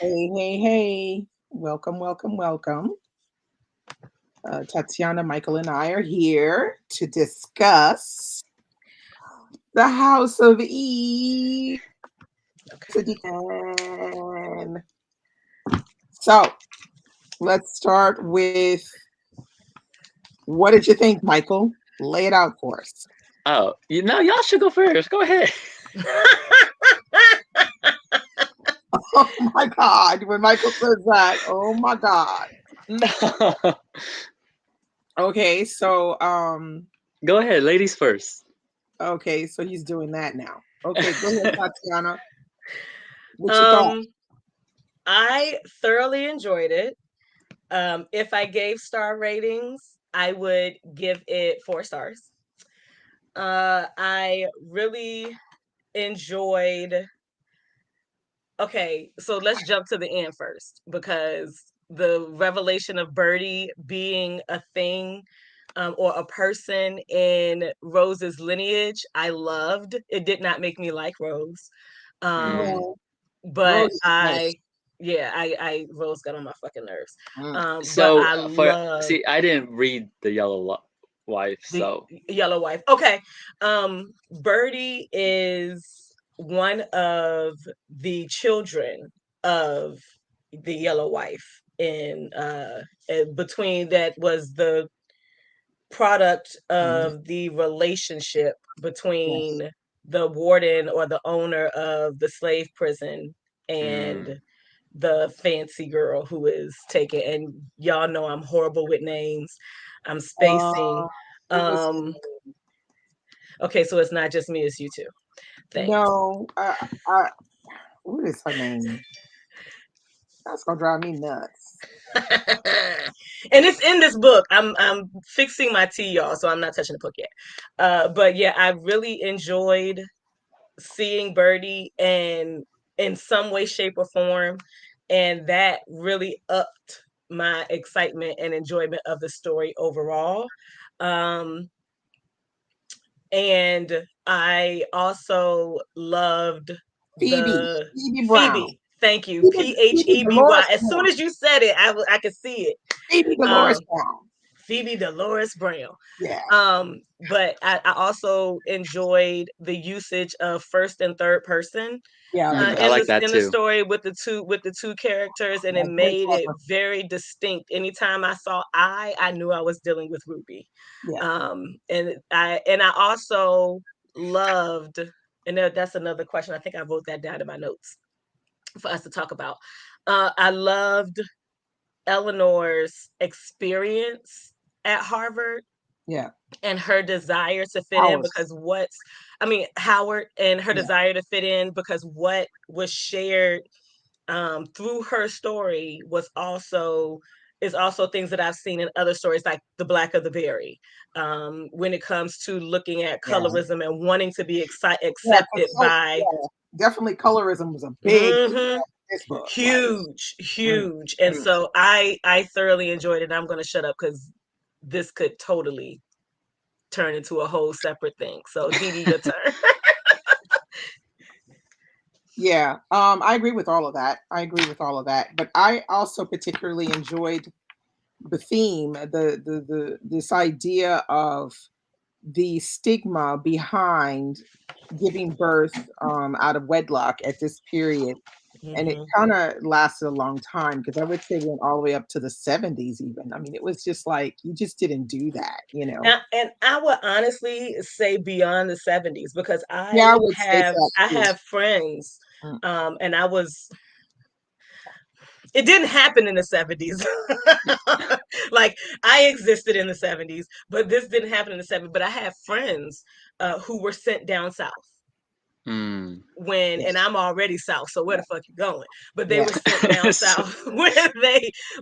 Hey, hey, hey. Welcome, welcome, welcome. Tatiana, Michael, and I are here to discuss the House of Eve Okay. again. So let's start with what did you think, Michael? Lay it out for us. Oh, y'all should go first. Go ahead. Oh my God. When Michael says that, oh my God. No. Okay, Go ahead, ladies first. so he's doing that now. Okay, go ahead, Tatiana. What you thought? um, I thoroughly enjoyed it. If I gave star ratings, I would give it 4 stars. I really enjoyed. Okay, so let's jump to the end first because the revelation of Birdie being a thing or a person in Rose's lineage, I loved. It did not make me like Rose. Mm. Um, No, but Rose is I, nice. yeah, I Rose got on my fucking nerves. Mm. But So I for love see, I didn't read the Wife, the so Yellow Wife. Okay. Birdie is one of the children of the Yellow Wife and between that was the product Mhm. of the relationship Yes. between the warden or the owner of the slave prison mm, and the fancy girl who is taken. And y'all know I'm horrible with names. I'm spacing. Uh, it was um okay, so it's not just me, it's you too. Thanks. no. What is her name? That's gonna drive me nuts. And it's in this book. I'm fixing my tea, y'all, so I'm not touching the book yet. But yeah, I really enjoyed seeing Birdie and in some way, shape, or form, and that really upped my excitement and enjoyment of the story overall. Um, and I also loved Phoebe, the Phoebe Brown, Phoebe. Thank you, Phoebe Pheby. Dolores As soon Brown, as you said it, I could see it. Phoebe Dolores Um, Brown. Phoebe Dolores Brown. Yeah. But I also enjoyed the usage of first and third person Yeah, I like I that like too. that in the too. story with the two characters, and it Yeah, great made it clever. very distinct. Anytime I saw I knew I was dealing with Ruby. Yeah. And I also loved, and that's another question. I think I wrote that down in my notes for us to talk about. I loved Eleanor's experience at Harvard Yeah. and her desire to fit in Howard. because Howard and her Yeah. desire to fit in because what was shared through her story is also things that I've seen in other stories like the Black of the Berry, when it comes to looking at Yeah. colorism and wanting to be Yeah. accepted by. Yeah. Definitely, colorism was a big thing Hmm. in this book. Like, Huge, mm, huge. And mm. so I thoroughly enjoyed it. I'm going to shut up because this could totally turn into a whole separate thing. So Dee Dee, your turn. Yeah. I agree with all of that. I agree with all of that. But I also particularly enjoyed the theme, this idea of the stigma behind giving birth out of wedlock at this period. And it Hmm. kind of lasted a long time because I would say it went all the way up to the 70s, even. I mean, it was just like you just didn't do that, you know? And I would honestly say beyond the 70s because Yeah, I I would say have that I too. have friends, Mm. and it didn't happen in the 70s. Like I existed in the 70s, but this didn't happen in the 70s. But I have friends who were sent down south Mm. and I'm already south, so where Yeah, the fuck you going? But they yeah, were sent down So- south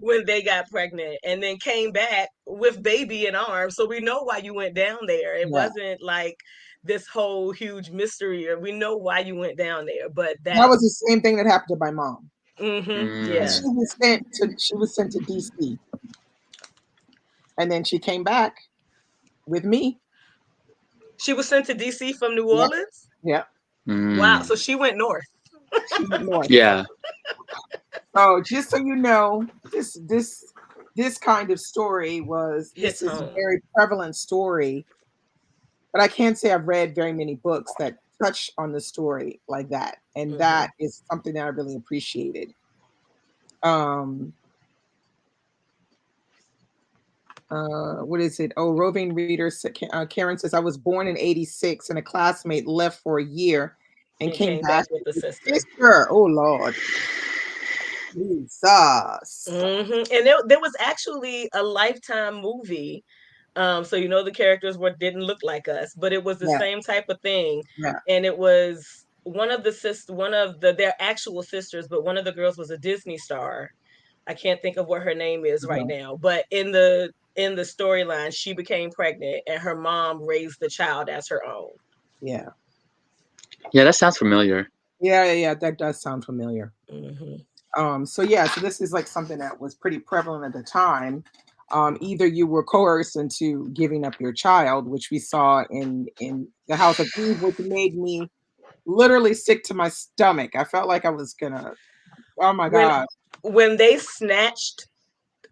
when they got pregnant and then came back with baby in arms. So we know why you went down there. It yeah. wasn't like this whole huge mystery, or we know why you went down there. But That was the that's same thing that happened to my mom. yeah. mm. She was sent to DC, and then she came back with me. She was sent to DC from New Yeah, Orleans. yeah. Wow, Mm. so she went north. She went north. Yeah. Oh, just so you know, this kind of story was this Hits is a home. very prevalent story, but I can't say I've read very many books that touch on the story like that, and Hmm. that is something that I really appreciated. Um, what is it? Oh, roving reader Karen says I was born in '86, and a classmate left for a year and And came came back back with the with sister. his sister. Oh Lord, Jesus. And there was actually a Lifetime movie. So the characters didn't look like us, but it was the Yeah, same type of thing. yeah. And it was one of their actual sisters, but one of the girls was a Disney star. I can't think of what her name is right Uh-huh. now, but in the storyline, she became pregnant and her mom raised the child as her own. Yeah. Yeah, that sounds familiar. Yeah. That does sound familiar. Hmm. So yeah, so this is like something that was pretty prevalent at the time. Either you were coerced into giving up your child, which we saw in the House of Eve, which made me literally sick to my stomach. I felt like I was gonna. Oh my When god! when they snatched,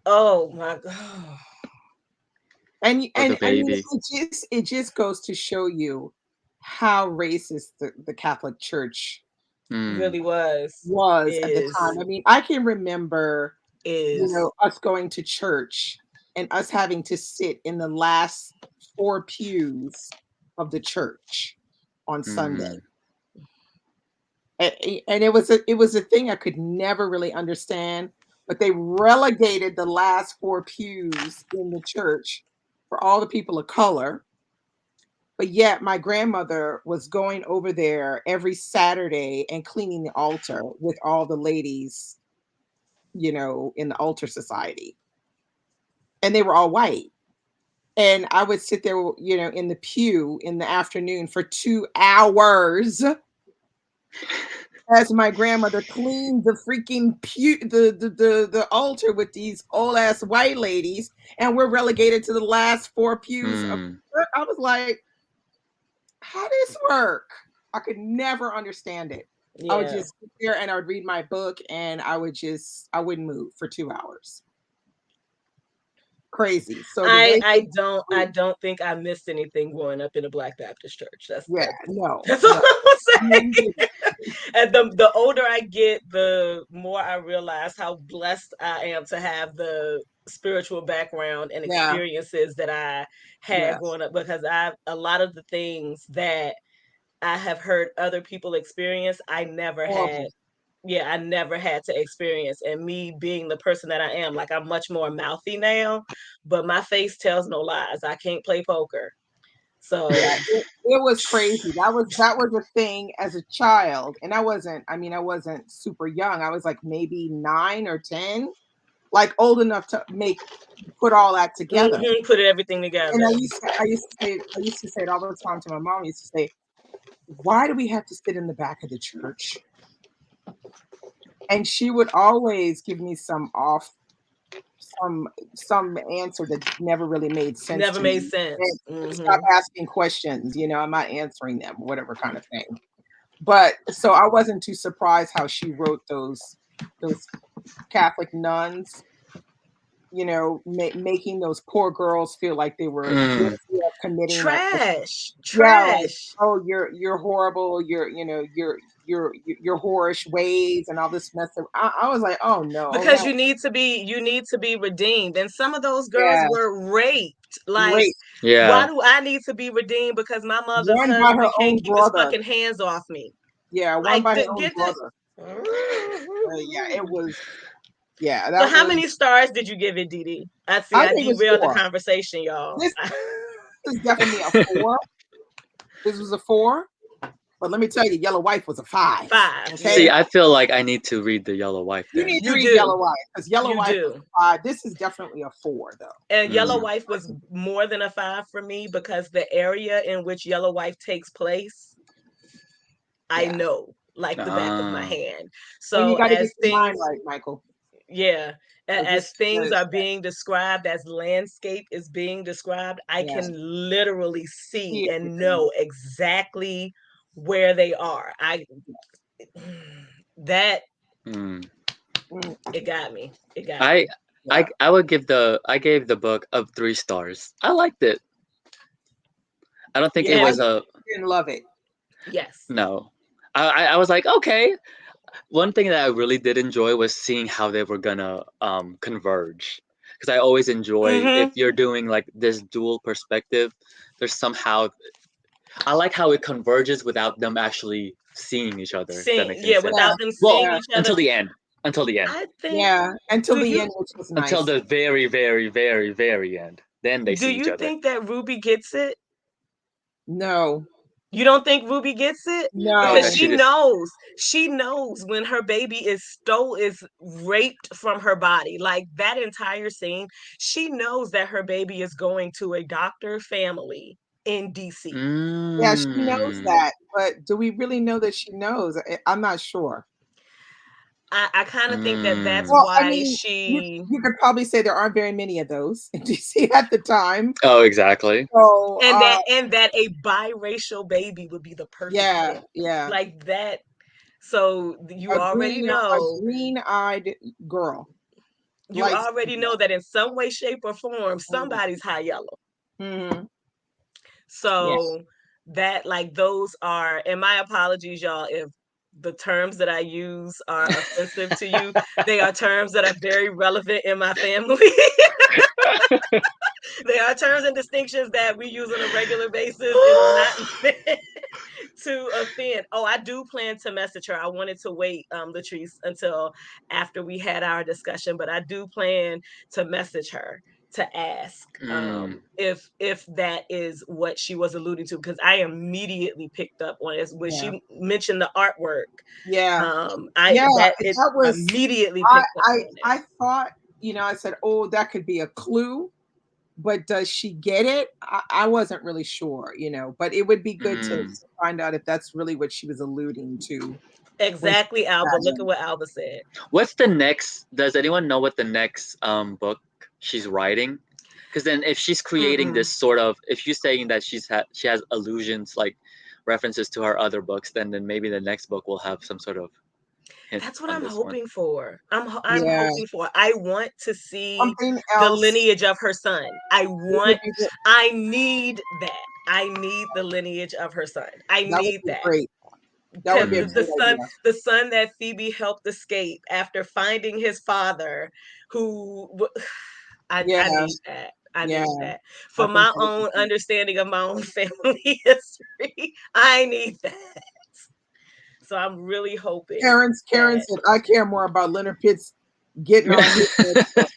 oh my god, Or the And I mean, baby. it just goes to show you how racist the Catholic Church Mm. really was, was at the is, time. I mean, I can remember, is. us going to church and us having to sit in the last four pews of the church on Sunday. Mm. And it was a thing I could never really understand, but they relegated the last four pews in the church for all the people of color. But yet my grandmother was going over there every Saturday and cleaning the altar with all the ladies, in the altar society. And they were all white. And I would sit there, in the pew in the afternoon for 2 hours as my grandmother cleaned the freaking pew, the altar with these old ass white ladies, and we're relegated to the last four pews of. Mm. I was like, how does this work? I could never understand it. I would Yeah. just sit there and I would read my book and I wouldn't move for 2 hours. Crazy. So the I race, I don't I don't think I missed anything growing up in a Black Baptist church. That's yeah, that's no, that's all no. I'm No, you saying. didn't. And the older I get, the more I realize how blessed I am to have the spiritual background and Yeah, experiences that I had yes. growing up, because a lot of the things that I have heard other people experience, Horrible. I never had to experience. And me being the person that I am, like, I'm much more mouthy now, but my face tells no lies. I can't play poker. Yeah, So, it was crazy. That was a thing as a child, and I wasn't super young. I was like maybe 9 or 10, like old enough to put all that together. put everything And together. I used to say it all the time to my mom. I used to say, "Why do we have to sit in the back of the church?" And she would always give me some answer that never really made sense Never to made me. And sense. stop asking questions, I'm not answering them, whatever kind of thing. But so I wasn't too surprised how she wrote those Catholic nuns, making those poor girls feel like they were Mm. guilty of committing Trash. yeah, like, Trash. oh, you're horrible, your whorish ways and all this mess. I was like, oh no, oh Because no, you need to be redeemed. And some of those girls yeah, were raped. Like, rape, why Yeah. do I need to be redeemed because my mother's one by her husband can't own keep his brother. fucking hands off me? Yeah, one Like, by her own get this. brother. Yeah, it was. Yeah, So that how was. many stars did you give it, Dee Dee? I see I I think it's derailed the four. conversation, y'all. This is definitely a four. This was a four. But let me tell you, Yellow Wife was a five. 5, Okay, See, yeah. I feel like I need to read the Yellow Wife you then. need to You read Yellow do. Wife because Yellow You Wife was do. a five. This is definitely a four, though. And Yellow Mm. Wife was more than a 5 for me because the area in which Yellow Wife takes place, I Yeah. know like the back of my Ah. hand. Well, you So got to get as your mind things, right, Michael. yeah, Because this as things is are being described, as landscape is being described, I yeah, can literally see see and everything. know exactly where they are. That Mm. Mm, it got me. It got I me. yeah. I gave the book of 3 stars. I liked it. I don't think it Yeah. I was a didn't love it. Yes. no. I was like, okay. One thing that I really did enjoy was seeing how they were gonna converge. Because I always enjoy if Mm-hmm. you're doing like this dual perspective, there's somehow I like how it converges without them actually seeing each other, if that Seeing, makes any yeah, sense. Yeah, without them Well, seeing yeah, each other. until the end. Until the end. I think. yeah. Until Do the you end, which was Until nice. the very, very, very, very end. Then they do see each you other. think that Ruby gets it? No, You don't think Ruby gets it? Oh, Because that no. she she just knows. She knows when her baby is raped from her body. Like that entire scene, she knows that her baby is going to a doctor family in DC. Yeah, she knows mm, that, but do we really know that she knows? I'm not sure. I kind of think that that's mm. Well, I why mean, you she you could probably say there aren't very many of those in DC at the time. Oh, exactly. So, and that a biracial baby would be the perfect yeah, fit. yeah, Like that. So a green-eyed girl, you light skin already know girl. that in some way, shape, or form, Mhm, somebody's high yellow. mhm. Yeah, So that like those are, and my apologies, y'all, if the terms that I use are offensive to you. They are terms that are very relevant in my family. They are terms and distinctions that we use on a regular basis. It's not meant to offend. Oh, I do plan to message her. I wanted to wait, Latrice, until after we had our discussion, but I do plan to message her to ask Mm, if that is what she was alluding to, because I immediately picked up on it when yeah, she mentioned the artwork. yeah, I yeah. that it That was. immediately I picked up I on it. I thought, I said, oh, that could be a clue, but does she get it? I wasn't really sure, but it would be good to mm. find out if that's really what she was alluding to when she Exactly, said Alba. that Look at name. what Alba said. What's the next? Does anyone know what the next book she's writing? Because then, if she's creating Mm-mm. this sort of, if she's saying that she has allusions like references to her other books, then maybe the next book will have some sort of hint That's what on I'm this one. hoping for. I'm Yeah, hoping for. I want to see something the else. lineage of her son. It would be good. I need that. I need the lineage of her son. I That would need be that. great. That would Because be a Mm, the great son, idea. the son that Phoebe helped escape after finding his father, I Yeah, need that. I yeah. need that I for think my that would be own great. understanding of my own family history. I need that. So I'm really hoping Karen that. said, I care more about Leonard Pitts getting on his next book.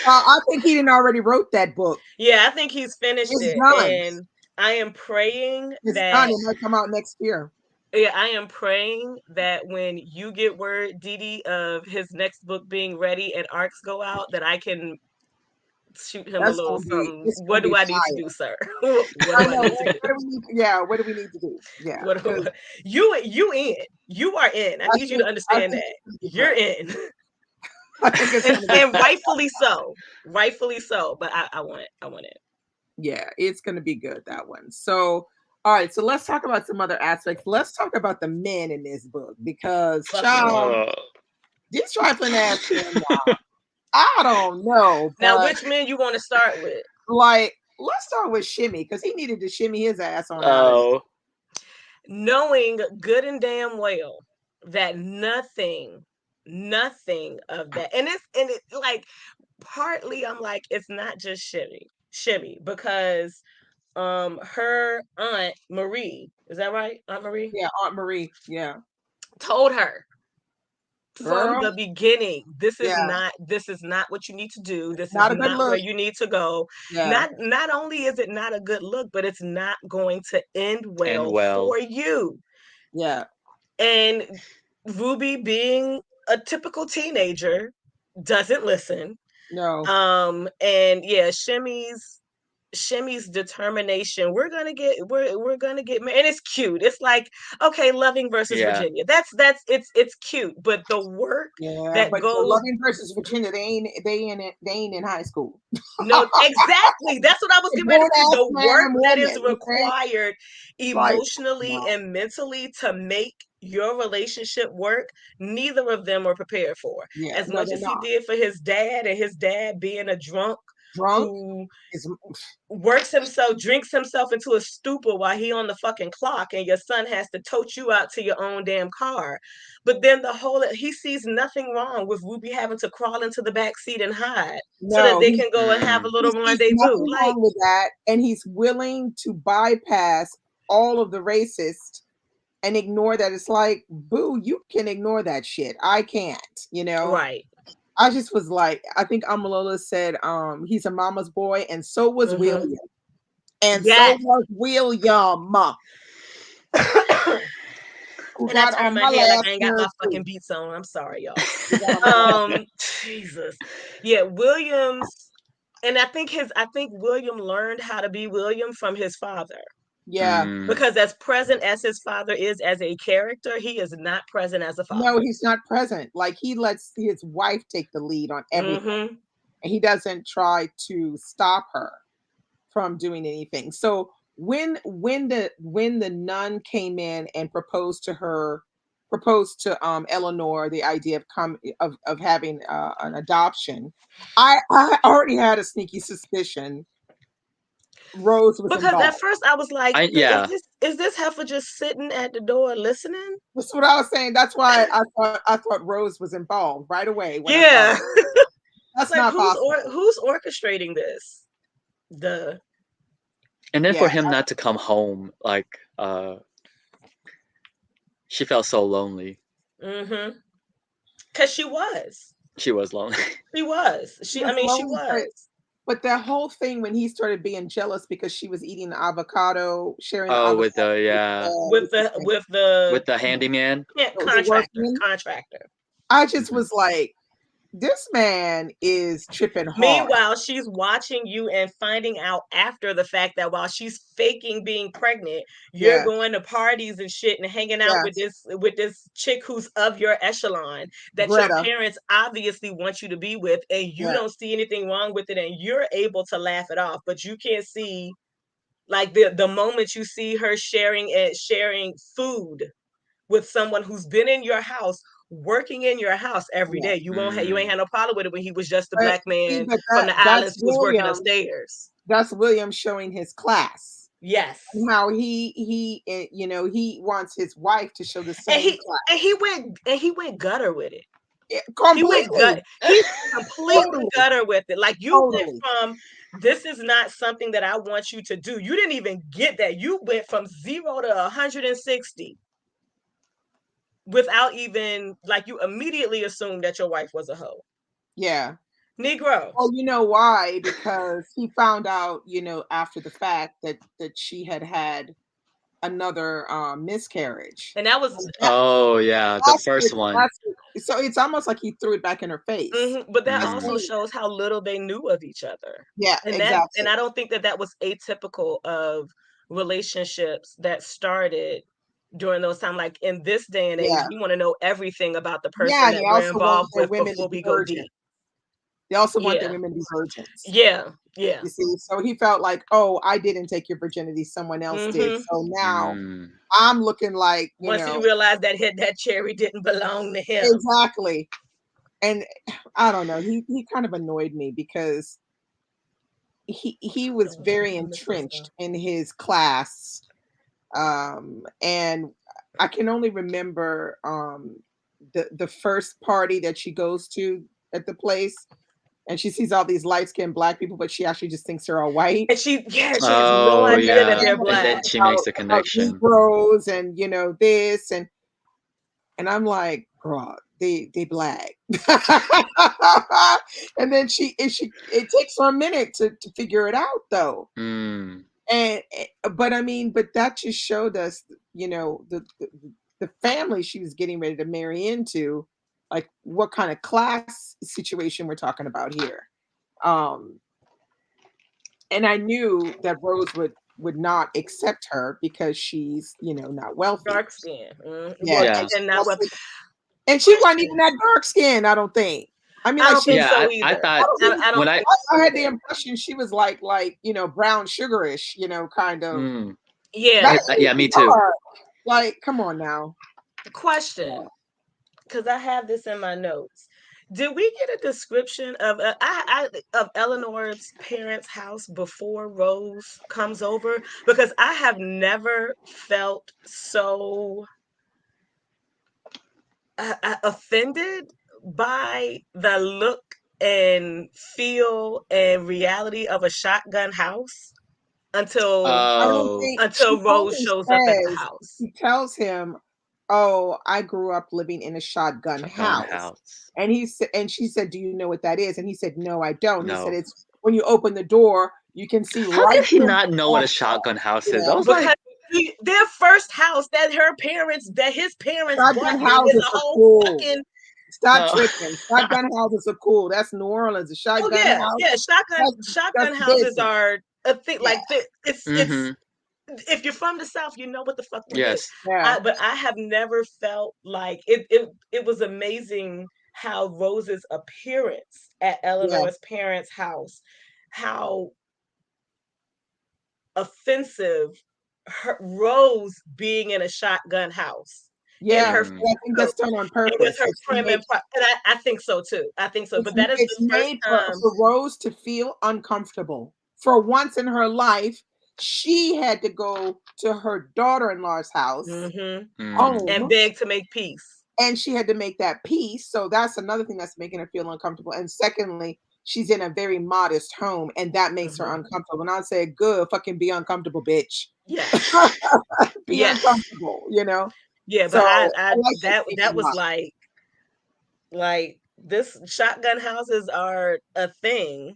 I think he didn't already wrote that book. Yeah, I think he's finished It's it, done. and I am praying It's done. that. It might come out next year. Yeah, I am praying that when you get word, Didi, of his next book being ready and arcs go out, that I can shoot him a That's little gonna be. something. It's What gonna do be I need to do, fire. sir? What I do I know. need to do? What do we need? Yeah. What do we need to do? Yeah. What Because you in? You are in. I need you to I understand think that it's gonna be you're great. in, I think it's gonna be. and rightfully so, rightfully so. But I want it. I want it. Yeah, it's gonna be good, that one. So, all right. So let's talk about some other aspects. Let's talk about the men in this book because, Fuck the men. child, oh, these trifling ass men. I don't know, Now, but which men you want to start with? like, let's start with Shimmy because he needed to shimmy his ass on out of oh, Knowing good and damn well that nothing of that, and it like partly I'm like it's not just shimmy because her aunt Marie, is that right, Aunt Marie, yeah, Aunt Marie. Yeah, told her from girl. the beginning, Yeah, this is not what you need to do, it's this is not a good not where look. you need to go. Yeah, Not only is it not a good look, but it's not going to end and well well, for you. yeah. And Ruby, being a typical teenager, doesn't listen. No. And yeah, Shimmy's determination. We're gonna get married, and it's cute. It's like, okay, Loving versus yeah, Virginia. It's cute, but the work Yeah, that but goes. Loving versus Virginia, they ain't in high school. No, exactly. That's what I was getting ready Grown to say. ass The man work and that is woman, okay? required Like, emotionally no. and mentally to make your relationship work, neither of them were prepared for. Yeah, As no, much they're as he not. did for his dad, and his dad being a drunk Drunk who is works himself, drinks himself into a stupor while he on the fucking clock, and your son has to tote you out to your own damn car. But then he sees nothing wrong with Ruby having to crawl into the back seat and hide so that no, they can go and have a Mm. he little sees rendezvous. nothing Like, wrong with that, and he's willing to bypass all of the racist and ignore that. It's like, boo, you can ignore that shit. I can't, you know. right. I just was like, I think Amalola said, he's a mama's boy, and so was Mm-hmm. William. And so Yes. was William, who And I got turn on my my head like last I ain't got my nerve fucking too. beats on. I'm sorry, y'all. Who got on my last nerve. Jesus. Yeah, Williams, and I think William learned how to be William from his father. Yeah. Mm. Because as present as his father is as a character, he is not present as a No, father. he's not present. Like he lets his wife take the lead on everything. Mm-hmm. And he doesn't try to stop her from doing anything. So when the nun came in and proposed to Eleanor the idea of having an adoption, I already had a sneaky suspicion Rose was Because at involved. first I was like, Yeah. is this heifer just sitting at the door listening? That's what I was saying. That's why I thought Rose was involved right away when I saw Yeah. that. That's Like not possible. who's orchestrating this? The And then for Yeah. him not to come home, like she felt so lonely. mm-hmm. Cause she was. She was lonely. She was. She I was mean, she lonely, was. but that whole thing when he started being jealous because she was eating the avocado, sharing the Oh, avocado with the yeah, With what's his the name? with the handyman. The workman. contractor. I just Mhm. was like, this man is tripping hard. Meanwhile, she's watching you and finding out after the fact that while she's faking being pregnant, you're Yes, going to parties and shit and hanging out yes. with this chick who's of your echelon that your Greta. parents obviously want you to be with, and you Yeah, don't see anything wrong with it, and you're able to laugh it off, but you can't see like the moment you see her sharing food with someone who's been in your house, working in your house every yeah. day. You ain't Mm. had no problem with it when he was just a But black see, man but from the that's islands who was working William. upstairs. That's William showing his class Yes. and how he wants his wife to show the And same class. he went gutter with it. Yeah, He went completely, gut he completely totally, gutter with it. Like you went totally. from this is not something that I want you to do. You didn't even get that. You went from 0 to 160 without even like you immediately assumed that your wife was a hoe. Yeah. Negro. Well, you know why? Because he found out, after the fact that she had another miscarriage. And that was And Oh yeah, the first one. so it's almost like he threw it back in her face. but that By also Mm. saying shows how little they knew of each other. yeah, And exactly. I don't think that was atypical of relationships that started during those times. Like in this day and age, Yeah. we want to know everything about the Yeah, person and that they we're also want involved their with women to before be we go virgins. deep. They also want their Yeah. women to be virgins. Yeah. Yeah. You see, so he felt like, oh, I didn't take your virginity, someone else did. hmm So now Mm. I'm looking like, Once he realized that that cherry didn't belong to him. exactly. And I don't know, he kind of annoyed me because he was very entrenched in his class. And I can only remember the first party that she goes to at the place, and she sees all these light-skinned black people, but she actually just thinks they're all white. And she has no Oh And idea that yeah, they're and black. then she makes the about connection. Negroes and this and I'm like, girl, they black. And then it takes her a minute to figure it out though. Mm. And but I mean, but that just showed us, the family she was getting ready to marry into, like what kind of class situation we're talking about here. Um, and I knew that Rose would not accept her because she's, not wealthy. Dark skin. Yeah, Well, Yeah, and not what and she wasn't even question. that dark skinned, I don't think. I mean, I like don't she think was, yeah. so I either. I thought don't even, I don't when think I so had the either. impression she was like, brown sugarish, kind of. Yeah. That's who yeah, me you too. are. Like, come on now. Question, because I have this in my notes. Did we get a description of of Eleanor's parents' house before Rose comes over? Because I have never felt so offended by the look and feel and reality of a shotgun house until I don't Oh, think she Rose only shows up at the says, house. she tells him, "Oh, I grew up living in a shotgun shotgun house." house. And he said, and she said, "Do you know what that is?" And he said, "No, I don't." He said, No. "It's when you open the door, you can see How right can he through the not know what a wall." shotgun house is? I Yeah. was Because like, their first house that his parents bought Shotgun them is houses a are whole cool. fucking. Stop no. tripping. Shotgun houses are cool. That's New Orleans. A Oh shotgun yeah, house, yeah. that's Shotgun houses business. are a thing. Yeah, Like it's hmm if you're from the South, you know what the fuck that is. Yes. yeah, But I have never felt like it was amazing how Rose's appearance at yeah, Eleanor's parents' house, how offensive Rose being in a shotgun house in yeah. her Mm. And I think that's done on and with purpose. her Like she prim and makes and I think so too. I think so. But that is it's the first made time. for Rose to feel uncomfortable. For once in her life, she had to go to her daughter-in-law's house, Hmm. Mm. And home, beg to make peace. and she had to make that peace. So that's another thing that's making her feel uncomfortable. And secondly, she's in a very modest home, and that makes her Hmm. uncomfortable. And I say, good, fucking be uncomfortable, bitch. Yes. Be Yes. uncomfortable, you know? Yeah, So but I like that that scene that a was lot. like this shotgun houses are a thing,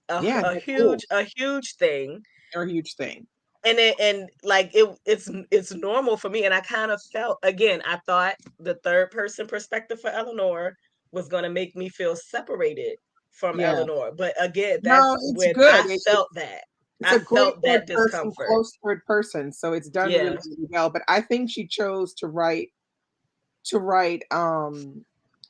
Yeah, they're cool. a huge thing. They're a huge thing. And like it's normal for me. And I kind of felt, again, I thought the third person perspective for Eleanor was going to make me feel separated from Yeah. Eleanor. But again, No, that's it's when good. It's I a great felt third that person, discomfort. close third person. So it's done really, Yeah. really well. But I think she chose to write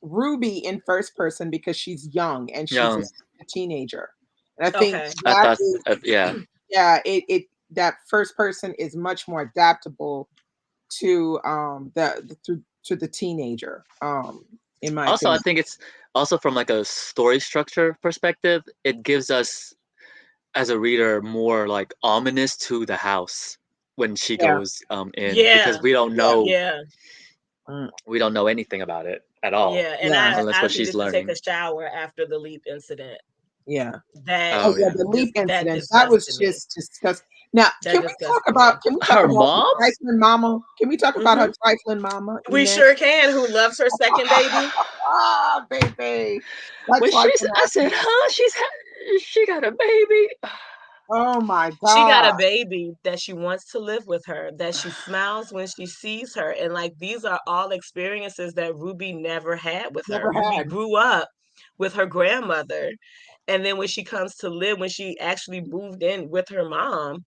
Ruby in first person because she's young and she's Young. a teenager. And I think Okay. I that thought, is, yeah. yeah, it that first person is much more adaptable to to the teenager, in my Also, I opinion. think it's also from like a story structure perspective, it gives us as a reader more like ominous to the house when she Yeah. goes in because Yeah. Yeah. Yeah. we don't know anything about it at all Yeah. And Yeah. unless I what she's needed to take a learning. shower after the leap incident. Yeah. That Oh Oh yeah, yeah. the leap that incident, that was disgusted me. just disgusting. Now, That disgusted me. can we talk Her about her mom's? trifling mama? Can we talk about her Hmm. trifling mama, We Inez? sure can. Who loves her second baby? Ah, baby. That When she's trifling I ass said, mama. huh? She got a baby. Oh my She got God. a baby that she wants to live with her, that she smiles when she sees her. And like these are all experiences that Ruby never had with her. Never Ruby had. grew up with her grandmother. And then when she comes to live, when she actually moved in with her mom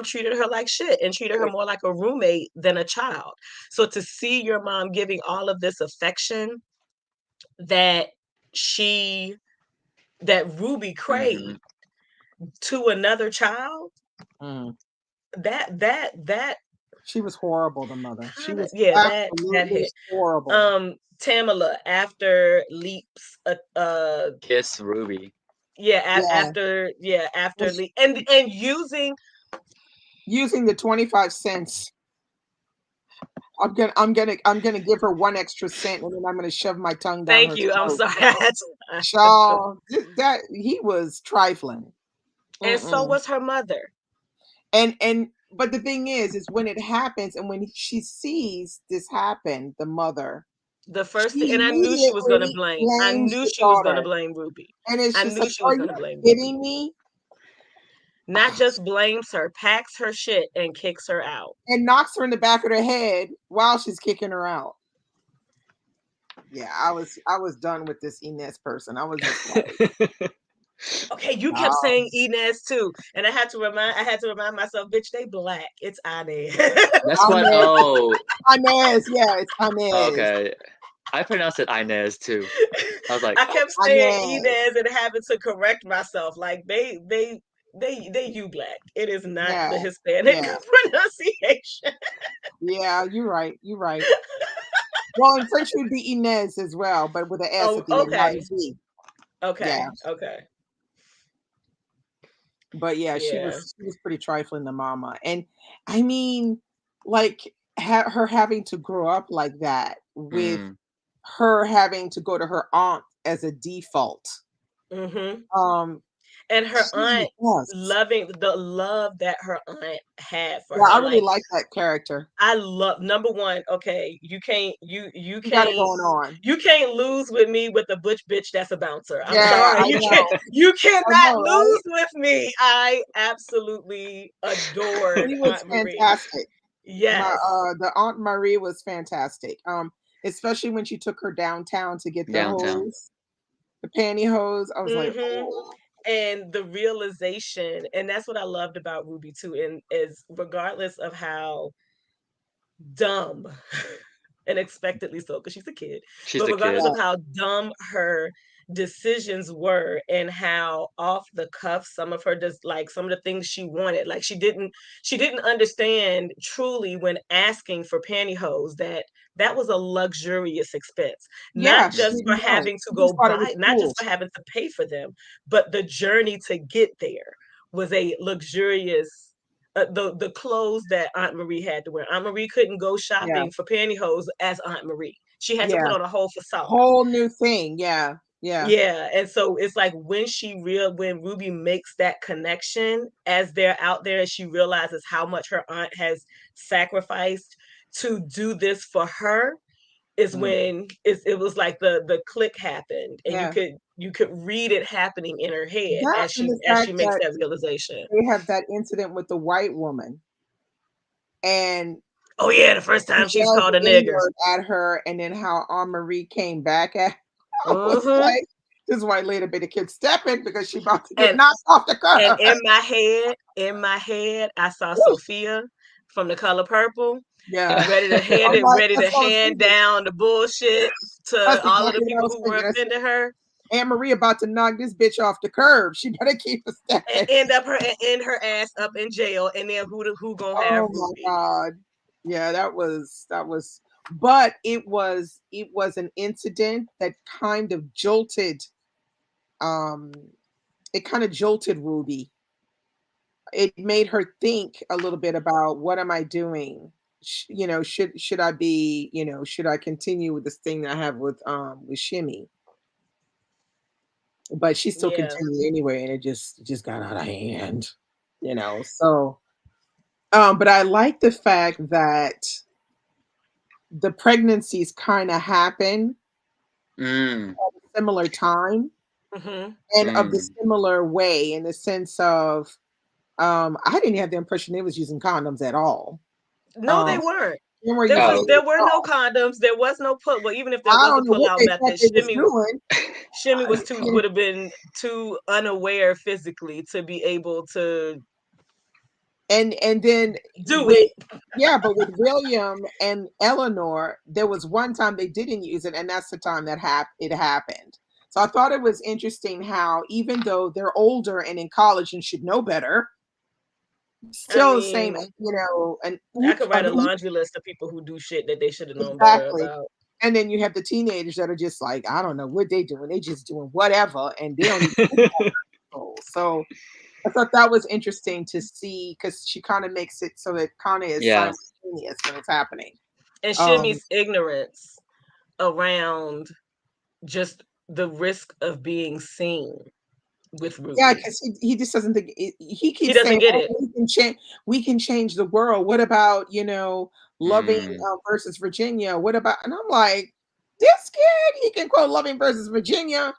treated her like shit and treated her more like a roommate than a child. So to see your mom giving all of this affection that she that Ruby hmm craved to another child, Mm. that She was horrible, the mother. She kind of, was yeah, that absolutely hit. horrible. Tamala after Leap's Kiss Ruby. Yeah. after And Leap and using. using the 25 cents. I'm gonna give her 1 extra cent, and then I'm gonna shove my tongue down Thank her you. I'm throat. sorry. I had to. Shaw, that he was trifling. And so Mm-mm. was her mother. And but the thing is when it happens and when she sees this happen, the mother, The first thing, she and I knew she was gonna immediately blame. I blames knew the she was gonna daughter. blame Ruby. And it's I just knew like, she are was you gonna blame Ruby. kidding me? Not just blames her, packs her shit and kicks her out. And knocks her in the back of the head while she's kicking her out. Yeah, I was done with this Inez person. I was just like, Okay, you kept nah. saying Inez too, and I had to remind myself, bitch, they black. It's Inez. That's what. Inez, Oh, Inez, yeah, it's Inez. okay. I pronounced it Inez too. I was like, I kept saying Inez. Inez and having to correct myself. Like they you black. It is not Yeah, the Hispanic yeah, pronunciation. yeah. You're right. You're right. Well, in French it would be Inez as well, but with an S Oh, at the end, not a okay. Z. Okay. Yeah. Okay. But yeah, Yeah. she was pretty trifling, the mama. And I mean, like her having to grow up like that with Mm. her having to go to her aunt as a default. Mm-hmm. Um, And her she's the aunt best. loving the love that her aunt had for Yeah, I her. really Like like that character. I love number one, okay, She got it going on. you can't lose with me with a butch bitch that's a bouncer. I'm Yeah, sorry. I know. You I cannot know, right? lose with me. I absolutely adored She was Aunt Marie. fantastic. Yes. The Aunt Marie was fantastic. Especially when she took her downtown to get the Downtown. hose, the pantyhose. I was like, Mm-hmm. oh, And the realization, and that's what I loved about Ruby too, and is regardless of how dumb and expectedly so because she's a kid, She's but a regardless kid. yeah, of how dumb her decisions were and how off the cuff some of her just like some of the things she wanted, like she didn't understand truly when asking for pantyhose that that was a luxurious expense, not yeah, she just Mhm. for didn't know it. having to She go just thought it was buy, not cool. just for having to pay for them, but the journey to get there was a luxurious, the clothes that Aunt Marie had to wear. Aunt Marie couldn't go Yeah, shopping for pantyhose as Aunt Marie. She had to put yeah, on a whole facade. whole new thing. Yeah, yeah, Yeah, and so it's like when Ruby makes that connection as they're out there and she realizes how much her aunt has sacrificed to do this for her is Mm. when it was like the click happened and yeah. you could read it happening in her head That and the as she fact makes that that realization. they have that incident with the white woman, and Oh yeah, the first he time she's yelled called a the N nigger. word at her, and then how Aunt Marie came back at. I was Mm-hmm. like, this white lady better keep stepping because she about to get And knocked off the and curb. in my head, I saw Woo! Sophia from The Color Purple, Yeah, I'm like, ready that's to what I was hand thinking. down the bullshit That's to all of the exactly what I people was who were thinking. I said, offending her, Aunt Marie about to knock this bitch off the curb. She better keep a and stepping. end her ass up in jail. And then who gonna have Oh my Ruby? God. Yeah, but it was an incident that kind of jolted um it kind of jolted Ruby. It made her think a little bit about what am I doing? Should I be, should I continue with this thing that I have with Shimmy? But she still Yeah, continued anyway, and it just got out of hand. So but I like the fact that the pregnancies kind of happen Mm. at a similar time hmm and of the Mm. similar way in the sense of I didn't have the impression they was using condoms at all. no, they Um, weren't. they weren't using Oh. it There at were no all. condoms. There was no put. Well, even if there I was a don't know pull what out they thought method, they was doing. Shimmy was too And would have been too unaware physically to be able to and then do with it. yeah, but with William and Eleanor, there was one time they didn't use it, and that's the time that it happened. So I thought it was interesting how even though they're older and in college and should know better, I still the same, mean, an I oop, could write an a oop. laundry list of people who do shit that they should have known better Exactly. about. And then you have the teenagers that are just like, I don't know what they doing. They just doing whatever, and they don't even know. So I thought that was interesting to see because she kind of makes it so that kind of is Yeah. simultaneous when it's happening. And Um, Shimmy's ignorance around just the risk of being seen with yeah, Ruby. because he just doesn't think he He keeps doesn't saying, get "Oh, it. we can change the world. What about loving Mm. versus Virginia? What about?" And I'm like, this kid, he can quote "Loving versus Virginia,"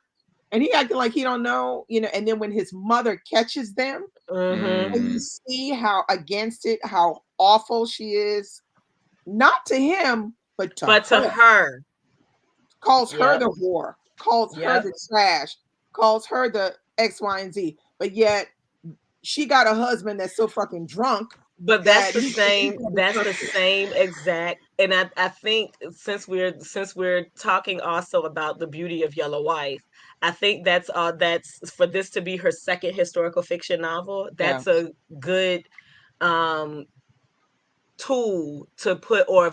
and he acting like he don't know. And then when his mother catches them, Mm-hmm. and you Mm. see how against it, how awful she is, not to him, but to But to her, her, calls her yep, the whore, calls her yep. the trash, calls her the X, Y, and Z. But yet she got a husband that's so fucking drunk But that he can't that's trust the her. same exact, and I think since we're talking also about the beauty of Yellow Wife, I think that's for this to be her second historical fiction novel, Yeah, that's a good um tool to put or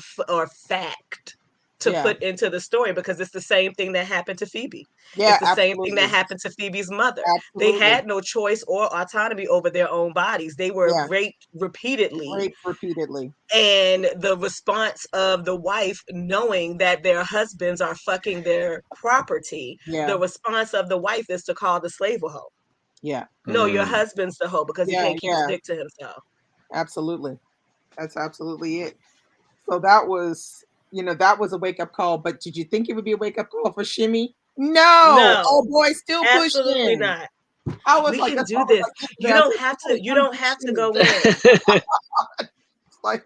fact to Yeah. put into the story, because it's the same thing that happened to Phoebe. It's Yeah, the same thing that absolutely. happened to Phoebe's mother. They Absolutely. had no choice or autonomy over their own bodies. They were Yeah. raped repeatedly. Raped repeatedly. And the response of the wife, knowing that their husbands are fucking their property, Yeah. the response of the wife is to call the slave a hoe. Yeah. No, your Mm. husband's the hoe because he Yeah. can't keep his Yeah. dick to himself. Absolutely. That's absolutely it. So that was, that was a wake up call. But did you think it would be a wake up call for Shimmy? No. Oh No, boy, still absolutely pushing. not. I was We like, can that's why I do was this. like yesterday. You I don't said, have to. somebody You come don't get have to Shimmy. go in. Like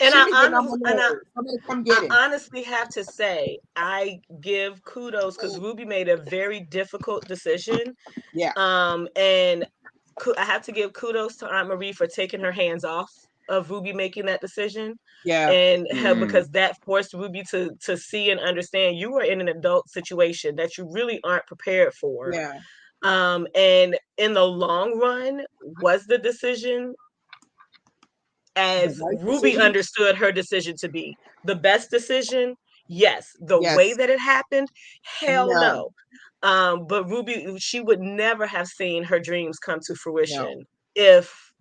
And I Shimmy getting on honestly, my nerves. Somebody come get I him. honestly have to say, I give kudos because Ruby made a very difficult decision. Yeah. And I have to give kudos to Aunt Marie for taking her hands off of Ruby making that decision, Yeah. and Mm. because that forced Ruby to see and understand you are in an adult situation that you really aren't prepared for. Yeah. And in the long run, was the decision The as right Ruby decision? understood her decision to be the best decision? Yes. The way Yes. that it happened, hell No. no. But Ruby, she would never have seen her dreams come to No. fruition if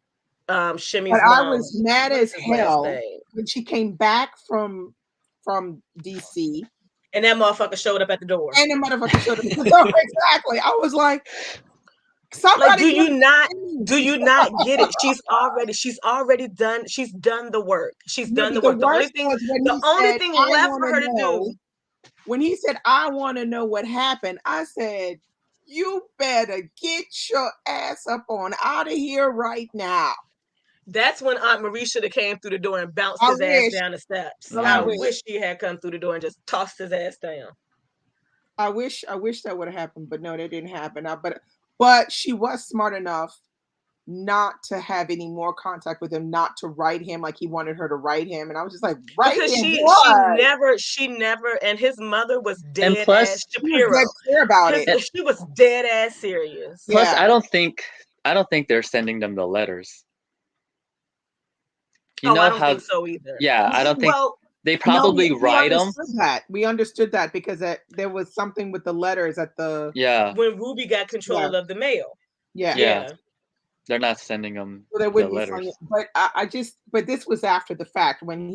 But Shimmy's I mom, was mad what's as his last hell name? when she came back from DC And that motherfucker showed up at the door. and the motherfucker showed up. Oh, exactly. I was like, Like, somebody come do get you me. not get it? She's done the work. She's Yeah, done the but the work. worst was when The he only said, thing I left want for to her to do. know. When he said, I want to know what happened, I said, you better get your ass up on out of here right now. That's when Aunt Marie should have came through the door and bounced I his ass wish. down the steps. I I Mm. wish. wish she had come through the door and just tossed his ass down. I wish that would have happened, but no, that didn't happen. But she was smart enough not to have any more contact with him, not to write him like he wanted her to write him. And I was just like, write Because him she what? never, and his mother was And dead ass plus, She was dead Shapiro. clear about it. and She was dead ass serious. plus, Yeah. I don't think they're sending them the letters. You Oh, I know don't how? think so either. Yeah, I don't think Well, they No, probably we write them. understood that. We understood that because there was something with the letters at the Yeah, when Ruby got yeah, control of the mail. yeah. yeah. Yeah. They're not sending them So there the wouldn't be something. letters. But but this was after the fact when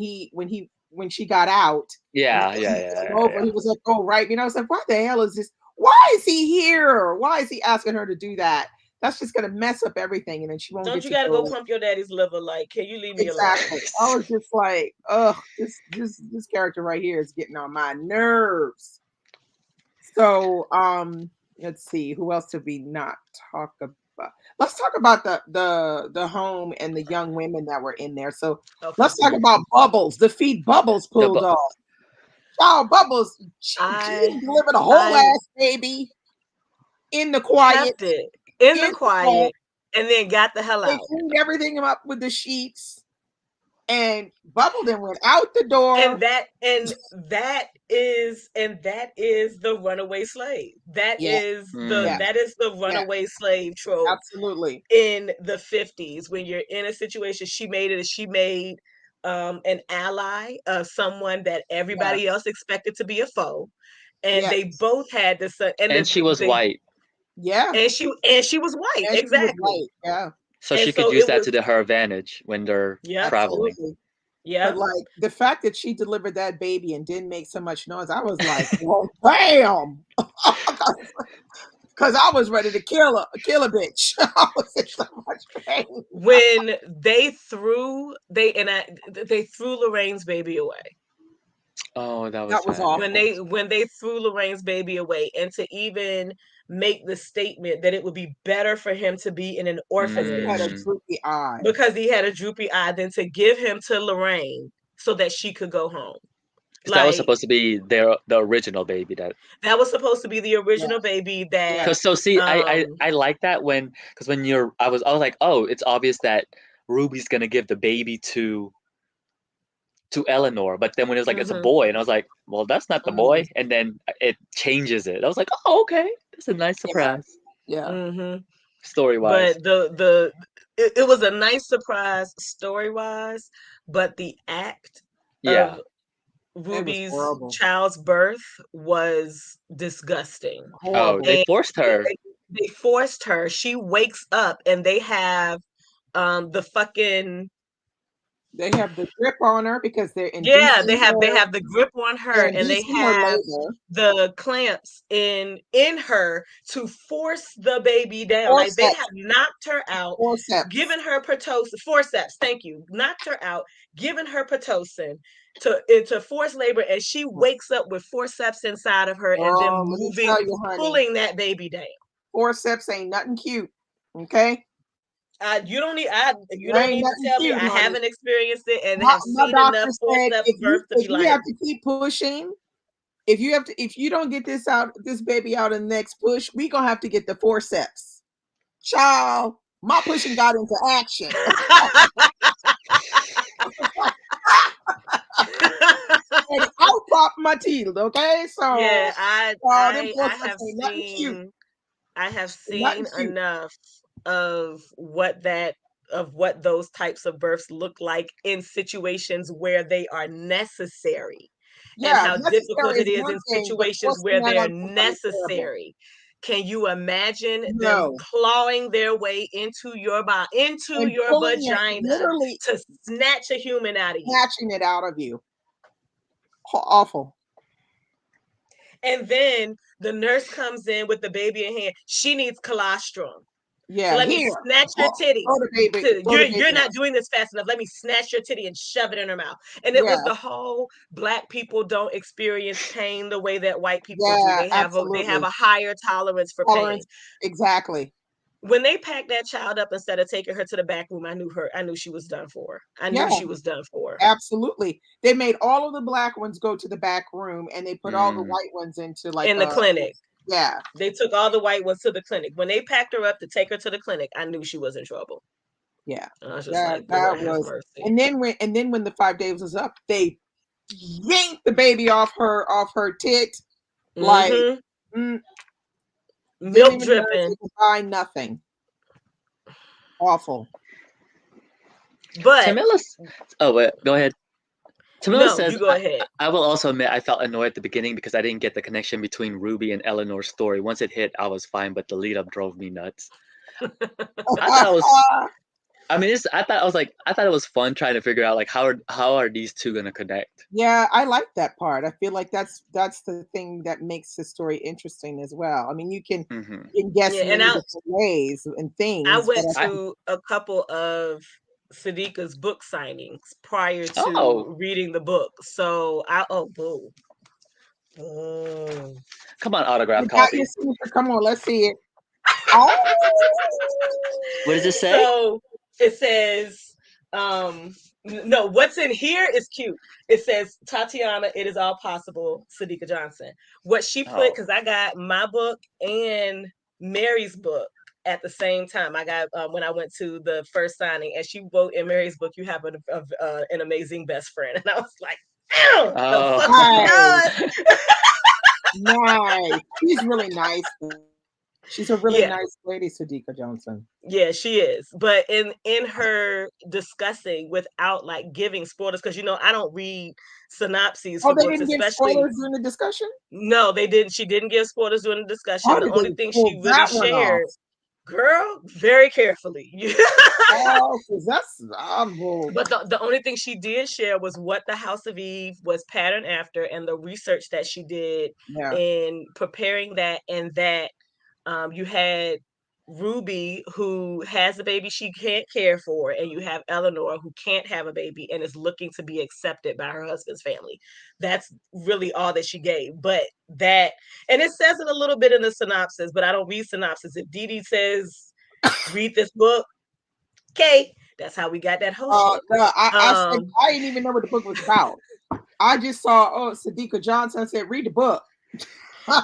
she got out and Yeah, he yeah, came yeah, over, yeah. he was like, "Oh, right." And I was like, "Why the hell is this? Why is he here? Why is he asking her to do that? That's just gonna mess up everything, and then she won't Don't get you to gotta go go." pump your daddy's liver? Like, can you leave me alone? Exactly. I was just like, "Ugh, this character right here is getting on my nerves." So, let's see, who else did we not talk about? Let's talk about the home and the young women that were in there. So Okay. let's talk about Bubbles, the feed Bubbles The pulled off. Oh, Bubbles, she I delivered a whole I ass baby in the quiet, kept it in the in the quiet. quiet and then got the hell They out. cleaned everything up with the sheets, and Bubble then went out the door. That is the runaway slave. Yeah, yeah, That is the yeah, runaway slave trope absolutely. in the 50s. When you're in a situation, she made an ally of someone that Yeah, everybody else expected to be a foe, and yeah, they both had this and she was white, yeah. and she was white, And she was exactly. white. Yeah, so And she could so use it that was, to her advantage when they're yep, traveling. absolutely. But yep. like the fact that she delivered that baby and didn't make so much noise, I was like, well, damn. Because I was ready to kill a bitch. I was in so much pain. When they threw Lorraine's baby away. Oh, that was That was sad. Yeah. awful. When they threw Lorraine's baby away, and to even make the statement that it would be better for him to be in an Because he had a orphanage Mm. droopy eye. because he had a droopy eye than to give him to Lorraine so that she could go home. 'Cause that was Like, supposed to be the original baby that. that was supposed to be the Yeah, original baby yeah, that Cause so see, um I like that because when I was like, oh, it's obvious that Ruby's gonna give the baby to Eleanor, but then when it was like it's a mhm, boy, and I was like, well, that's not the mm, boy, and then it changes it. I was like, oh, okay, that's a nice yeah, surprise, yeah, mhm. story wise. But it was a nice surprise story wise, but the act Yeah, of It was Ruby's horrible. child's birth was disgusting. Oh, Horrible. they And forced her. they forced her. She wakes up and they have the fucking They have the grip on her because they're yeah, inducing they her. have the grip on her They're and they inducing her have labor. the clamps in her to force the baby down. Like they have Forceps. knocked her out, Forceps. given her pitocin, forceps, thank you, knocked her out, given her pitocin to force labor, and she wakes up with forceps inside of her and then Oh, let me moving, tell you, honey. pulling that baby down. Forceps ain't nothing cute. Okay? You It don't ain't need to nothing tell me. cute, I honey. haven't experienced it and My, have my seen enough doctor said forceps birth to if be you like, have to keep pushing, if you don't get this baby out in the next push, we gonna have to get the forceps. Child, my pushing got into action. And out popped my teeth, okay? So Yeah, I them I I forceps have ain't nothing cute. seen I have Nothing seen cute. enough of what those types of births look like in situations where they are necessary and Yeah, how difficult necessary it is is one in thing, but situations forcing where that they're on somebody is terrible. necessary. Can you imagine them No. clawing their way into your body, into And your pulling it, vagina literally to snatch a human out of you? snatching it out of you. Awful. And then the nurse comes in with the baby in hand. She needs colostrum. Yeah, Let me here. snatch your titty. Throw the baby, throw the You're baby not out. doing this fast enough. Let me snatch your titty and shove it in her mouth. And it was Yeah, the whole black people don't experience pain the way that white people do. yeah, They have absolutely. a higher tolerance for pain. Tolerance, exactly. When they packed that child up instead of taking her to the back room, I knew she was done for. I Yeah, knew she was done for. absolutely. They made all of the black ones go to the back room and they put all the Mm. white ones into like In the clinic. yeah. They took all the white ones to the clinic. When they packed her up to take her to the clinic, I knew she was in trouble. Yeah. And I was just like, That Lord have was mercy. and then when the 5 days was up, they yanked the baby off her tit like mm, didn't Milk even let her dripping. say goodbye, nothing. Awful. But Tamila's. Oh, wait, go ahead. Tamila no, says, you go ahead. I will also admit I felt annoyed at the beginning because I didn't get the connection between Ruby and Eleanor's story. Once it hit, I was fine, but the lead up drove me nuts. I thought it was. I mean, I thought it was fun trying to figure out like how are these two gonna connect? Yeah, I like that part. I feel like that's the thing that makes the story interesting as well. I mean, Mm-hmm. you can guess Yeah, and many different ways and I things, but went I I think to a couple of Sadiqa's book signings prior oh to reading the book. So I oh boo. Boo. come on autograph you got your copy. signature. Come on, let's see it. Oh, What does it say? So it says, no, what's in here is cute. It says, Tatiana, it is all possible, Sadiqa Johnson. What she put, Oh because I got my book and Mary's book at the same time. I got when I went to the first signing, and she wrote in Mary's book, "You have an amazing best friend," and I was like, "The fuck she nice, does." nice. She's really nice. She's a really Yeah, nice lady, Sadiqa Johnson. yeah, she is. But in her discussing without like giving spoilers, because I don't read synopses Oh, for they books, didn't give especially. spoilers during the discussion. No, they didn't. She didn't give spoilers during the discussion. How The did only they thing pull she really that one off? shared, girl, very carefully. Oh, because that's But the only thing she did share was what the House of Eve was patterned after and the research that she did yeah. in preparing that, and that you had Ruby, who has a baby she can't care for, and you have Eleanor, who can't have a baby and is looking to be accepted by her husband's family. That's really all that she gave. But that, and it says it a little bit in the synopsis, but I don't read synopsis. If Dee Dee says, read this book, okay, that's how we got that whole shit. No, I said Um, I didn't even know what the book was about. I just saw Sadiqa Johnson. I said, read the book.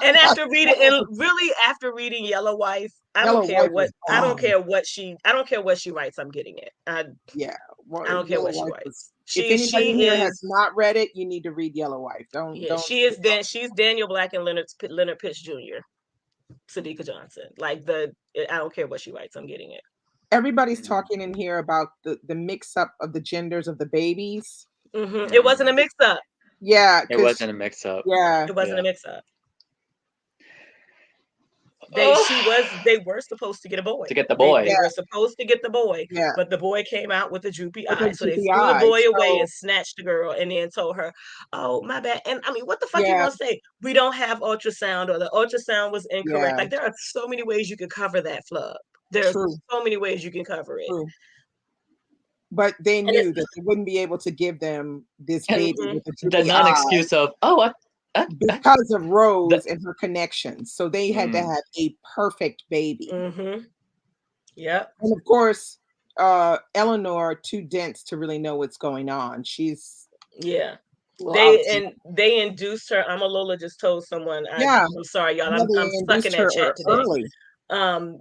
and after reading, and really after reading Yellow Wife, Yellow Wife was I don't care what she writes. I'm getting it. yeah. I don't care Yellow what she Wife was. writes. If She anybody she here has is not read it, you need to read Yellow Wife. yeah, she's Daniel Black and Leonard Pitts Jr. Sadiqa Johnson. Like I don't care what she writes. I'm getting it. Everybody's talking in here about the mix up of the genders of the babies. It wasn't a mm. mix up. Yeah, It because wasn't a mix-up. yeah, It wasn't Yeah. a mix-up. Oh, They were supposed to get a boy. to get the They boy. yeah, were supposed to get the boy, yeah. but the boy came out with a droopy With eye. a So they droopy threw the eye. boy away So and snatched the girl and then told her, "Oh, my bad." And I mean, what the fuck you yeah, gonna say? We don't have ultrasound, or the ultrasound was incorrect. yeah. Like there are so many ways you could cover that flub. There's True, so many ways you can cover it. true. But they And it's knew that they wouldn't be able to give them this And baby mhm, with a the droopy eye non-excuse of, oh, because of the, Rose and her connections. So they had to mm, have a perfect baby. mhm. Yep. And of course, Eleanor too dense to really know what's going on. She's Yeah. a little out of touch. They induced her. I'm a Lola just told someone. Yeah, I'm sorry, y'all. yeah, I'm they stuck in induced that her chat today. early,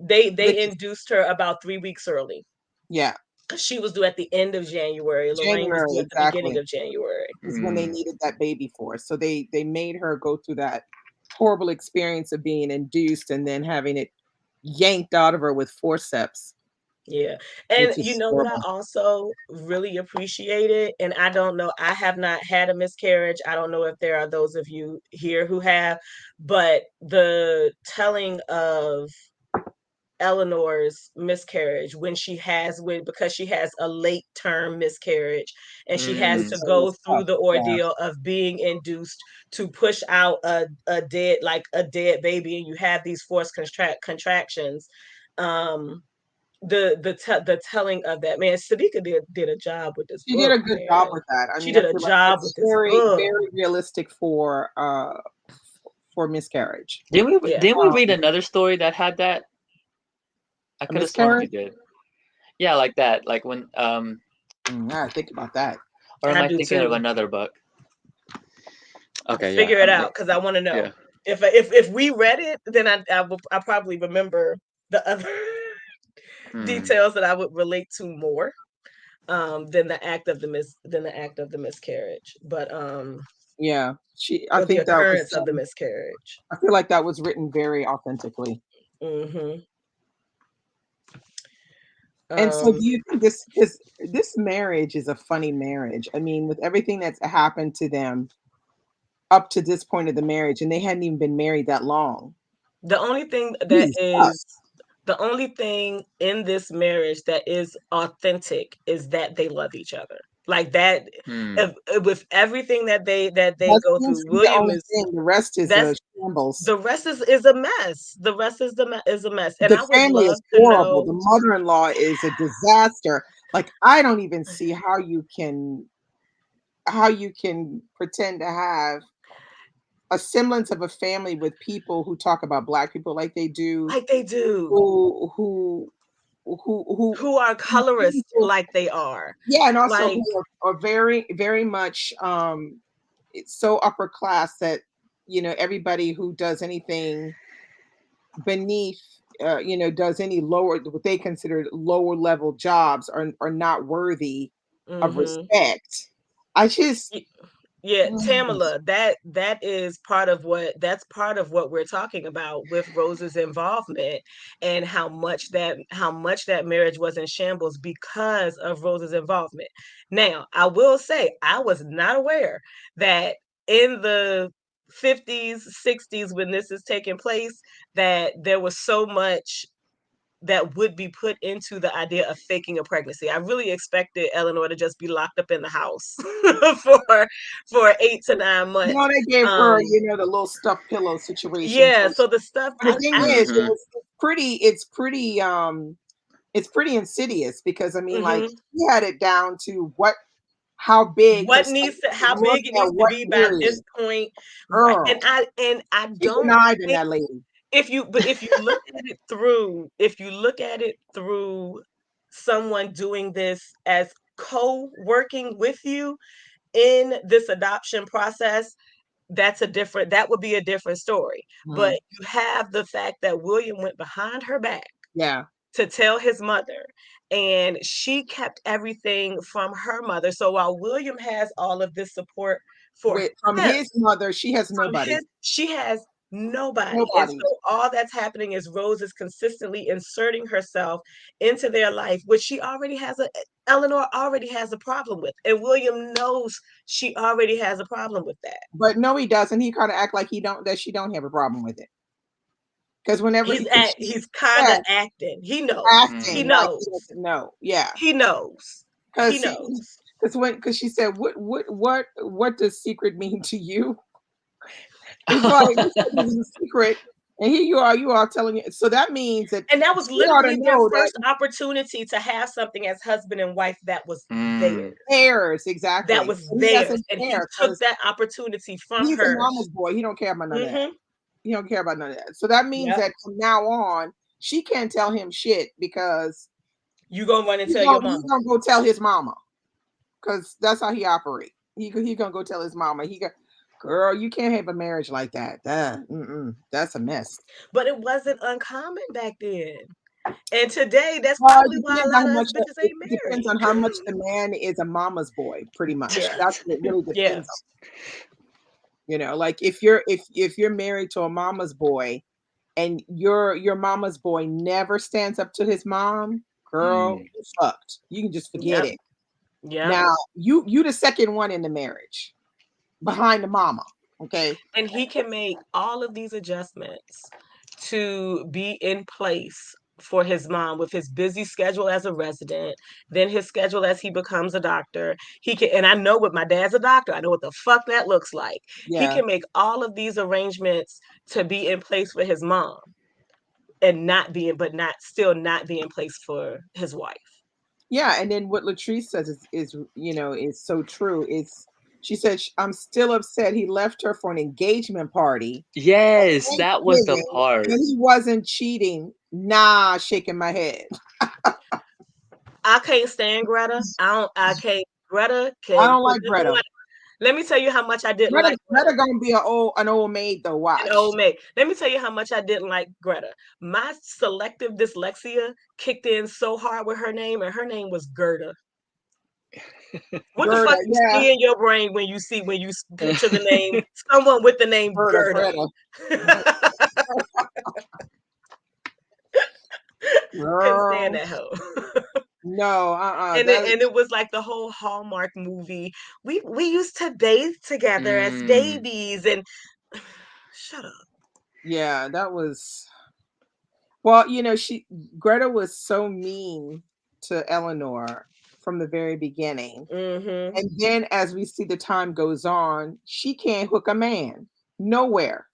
They which is induced her about 3 weeks early yeah, because she was due at the end of January. Lorraine was January due at the beginning exactly of January. is when they mm, needed that baby for. So they made her go through that horrible experience of being induced and then having it yanked out of her with forceps, Yeah. And which you is know what I horrible. also really appreciated? And I don't know, I have not had a miscarriage. I don't know if there are those of you here who have, but the telling of Eleanor's miscarriage when because she has a late term miscarriage and she has Which mm, to go is through tough. the Yeah. ordeal of being induced to push out a dead baby, and you have these forced contractions. um the telling of that, man, Sabika did a job with this She did book, a good job man. with that. I She mean, I did a feel like job with that's this very, book. very realistic for miscarriage. Yeah. didn't we read Um, another story that had that? I a could have sworn we miscarriage? did. Yeah, like that. Like when I think about that. or am I I do thinking of too. another book? Okay, yeah. Figure it out because I want to Yeah. know. If we read it, then I probably remember the other Mm. details that I would relate to more than the act of the miscarriage, but Yeah. I or the think that was occurrence of the miscarriage. I feel like that was written very authentically. Hmm. And so Um, do you think this marriage is a funny marriage? I mean, with everything that's happened to them up to this point of the marriage, and they hadn't even been married that long. the only thing that is Jesus. the only thing in this marriage that is authentic is that they love each other. Like that, Mm. with everything that they That go seems through. to be the William only is thing. The rest is a that's shambles. The rest is a mess. The rest is a mess, and The I would family love is to horrible. The know. mother-in-law is a disaster. Like, I don't even see how you can pretend to have a semblance of a family with people who talk about black people like they do, Like they do, who who who who are colorist people, like they are. yeah, and also Like, who are very, very much it's so upper class that everybody who does anything beneath does any lower what they consider lower level jobs are not worthy of mhm. respect. I just Yeah, Tamala, that is part of what we're talking about with Rose's involvement, and how much that marriage was in shambles because of Rose's involvement. Now, I will say I was not aware that in the 50s, 60s, when this is taking place, that there was so much that would be put into the idea of faking a pregnancy. I really expected Eleanor to just be locked up in the house for 8 to 9 months. they gave her Um, the little stuffed pillow situation. yeah, so the stuff But the thing I is, Mm-hmm. it's pretty insidious because I mean, like, mhm. he had it down to how big her stomach How look big it at needs to what be by period. this point, right? Girl, And I she don't conniving think, that lady. if you look at it through someone doing this as co-working with you in this adoption process, that would be a different story. But Mhm. you have the fact that William went behind her back Yeah. to tell his mother, and she kept everything from her mother. So while William has all of this support for From him, his mother, she has nobody. she has nobody. And Nobody. so all that's happening is Rose is consistently inserting herself into their life, which she already has Eleanor already has a problem with, and William knows she already has a problem with that. But no, he doesn't. He kind of act like she don't have a problem with it. Because whenever He's kind of acting. He knows. He acting like he knows. doesn't know. Yeah. He knows. He knows. Because she said, what does secret mean to you? It's like you said it was a secret, and here you are telling it. So that means that, and that was you ought to literally their know first that opportunity to have something as husband and wife that was theirs. theirs, exactly. That was And he theirs, doesn't and he care took 'cause that opportunity from he's a her. mama's boy. He don't care about none of that. Mhm. He don't care about none of that. So that means Yep. that from now on, she can't tell him shit because You gonna run and he's tell your gonna mama. go tell his mama, because that's how he operate. He gonna go tell his mama. Girl, you can't have a marriage like that. That's a mess. But it wasn't uncommon back then. And today, that's Well, probably why a lot of us bitches it ain't depends married. on how much the man is a mama's boy, pretty much. Yeah. That's what it really Yeah. depends on. You know, like if you're married to a mama's boy and your mama's boy never stands up to his mom, girl, you're fucked. You can just forget it. Yeah. Now you the second one in the marriage behind the mama. Okay. And he can make all of these adjustments to be in place for his mom with his busy schedule as a resident, then his schedule as he becomes a doctor. He can, and I know what my dad's a doctor, I know what the fuck that looks like. He can make all of these arrangements to be in place for his mom and still not be in place for his wife. Yeah, and then what Latrice says is is so true. She said, I'm still upset he left her for an engagement party. Yes, that was the part. And he wasn't cheating. Nah, shaking my head. I can't stand Greta. I can't. Greta can. I don't like Greta. Let me tell you how much I didn't like Greta. Gonna be an old maid though. Watch. An old maid. Let me tell you how much I didn't like Greta. My selective dyslexia kicked in so hard with her name, and her name was Gerda. What the fuck you see in your brain when you picture the name someone with the name Gerda? Couldn't stand that hoe. No, and it was like the whole Hallmark movie. We used to bathe together as babies, and shut up. Yeah, that was. Well, Greta was so mean to Eleanor from the very beginning. Mm-hmm. And then as we see the time goes on, she can't hook a man nowhere.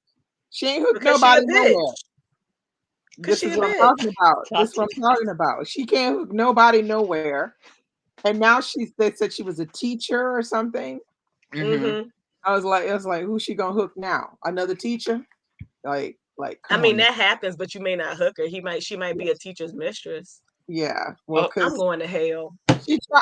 She ain't hooked nobody nowhere. This is what I'm talking about. This is what I'm talking about. She can't hook nobody nowhere. And now they said she was a teacher or something. Mm-hmm. I was like, who's she gonna hook now? Another teacher? Like I mean, that happens, but you may not hook her. She might be a teacher's mistress. Yeah. Well, I'm going to hell.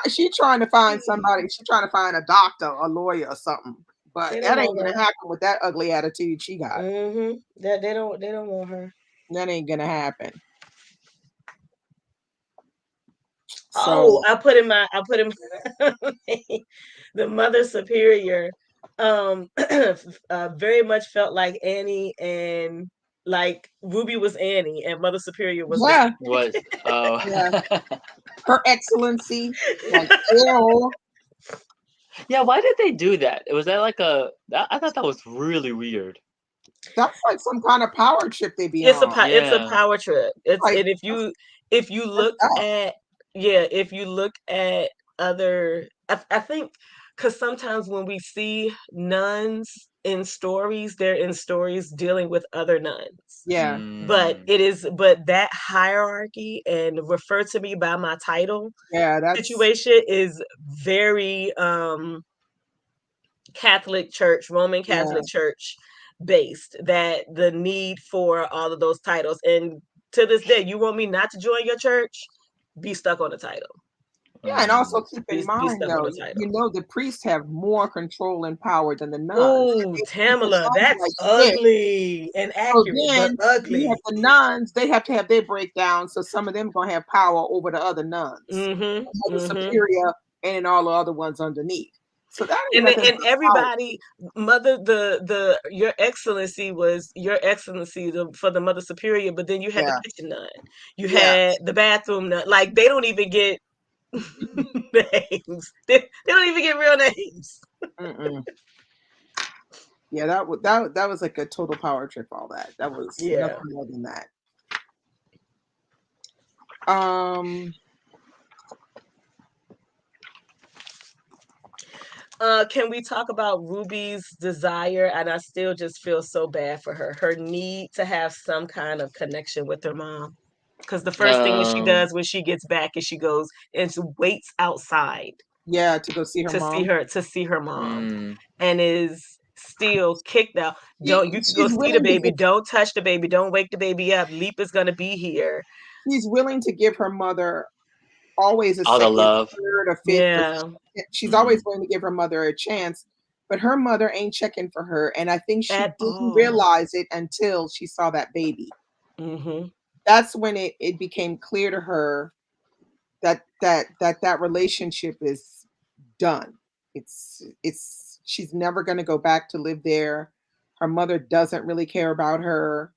She trying to find somebody. She's trying to find a doctor, a lawyer, or something. But that ain't gonna happen with that ugly attitude she got. Mm-hmm. That they don't want her. That ain't gonna happen. So, I put in the Mother Superior. Very much felt like Annie, and like Ruby was Annie, and Mother Superior was Her Excellency. Like, yeah, why did they do that? Was that like I thought that was really weird. That's like some kind of power trip they be on. It's a power trip. It's like, and if you look at other, I think, because sometimes when we see nuns in stories, they're in stories dealing with other nuns. Yeah. But that hierarchy and refer to me by my title situation is very Catholic Church, Roman Catholic Church based, that the need for all of those titles. And to this day, you want me not to join your church? Be stuck on the title. Yeah, and also keep in mind, though, the priests have more control and power than the nuns. Oh, Tamala, that's like ugly and accurate, but ugly. The nuns, they have to have their breakdown, so some of them going to have power over the other nuns. The superior and all the other ones underneath. So that and everybody, Mother, your excellency was your excellency for the Mother Superior, but then you had the kitchen nun, you had the bathroom nun. Like, they don't even get names. They don't even get real names. Mm-mm. Yeah, that was like a total power trip. All that. That was nothing Yeah. more than that. Um. Can we talk about Ruby's desire? And I still just feel so bad for her. Her need to have some kind of connection with her mom. Because the first thing that she Um, does when she gets back is she goes and waits outside Yeah, to go see her mom. to see her mom, mm, and is still kicked out. Don't You can go She's see the willing to baby. give. Don't touch the baby. Don't wake the baby up. Leap is gonna be here. She's willing to give her mother always a all the second, love. third, or fifth. Or Yeah. she's always Mm, willing to give her mother a chance, but her mother ain't checking for her. And I think she At didn't all. realize it until she saw that baby. Mm-hmm. That's when it became clear to her that relationship is done. It's she's never going to go back to live there. Her mother doesn't really care about her.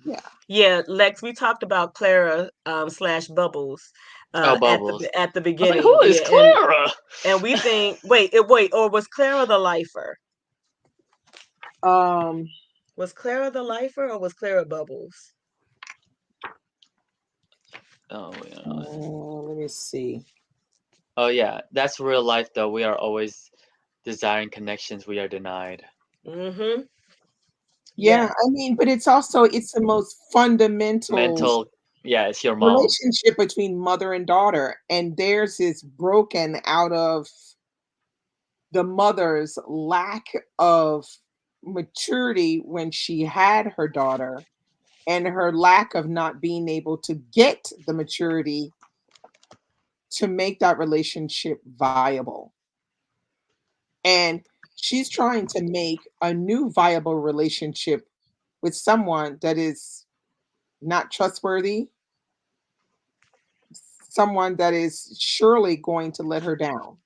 Yeah. Yeah, Lex, we talked about Clara slash Bubbles oh, at Bubbles. the I was like, beginning. who is Yeah, Clara? and we think wait, or was Clara the lifer? Um. Was Clara the lifer or was Clara Bubbles? Oh yeah. Let me see. Oh yeah. That's real life though. We are always desiring connections we are denied. Mm-hmm. Yeah, Yes. I mean, but it's the most fundamental Mental. Yeah, it's your mom. relationship between mother and daughter, and theirs is broken out of the mother's lack of maturity when she had her daughter, and her lack of not being able to get the maturity to make that relationship viable. And she's trying to make a new viable relationship with someone that is not trustworthy, someone that is surely going to let her down.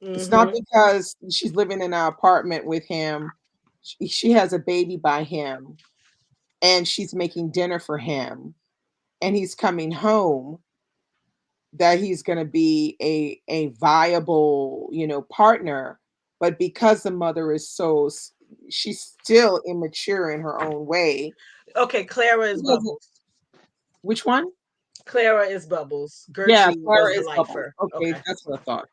It's not Mm-hmm. because she's living in an apartment with him. She has a baby by him, and she's making dinner for him, and he's coming home, that he's going to be a viable, partner. But because the mother is she's still immature in her own way. Okay, Clara She is doesn't. Bubbles. Which one? Clara is Bubbles. Yeah, Gertrude was Clara the is Bubbles. lifer. Okay, Okay. that's what I thought.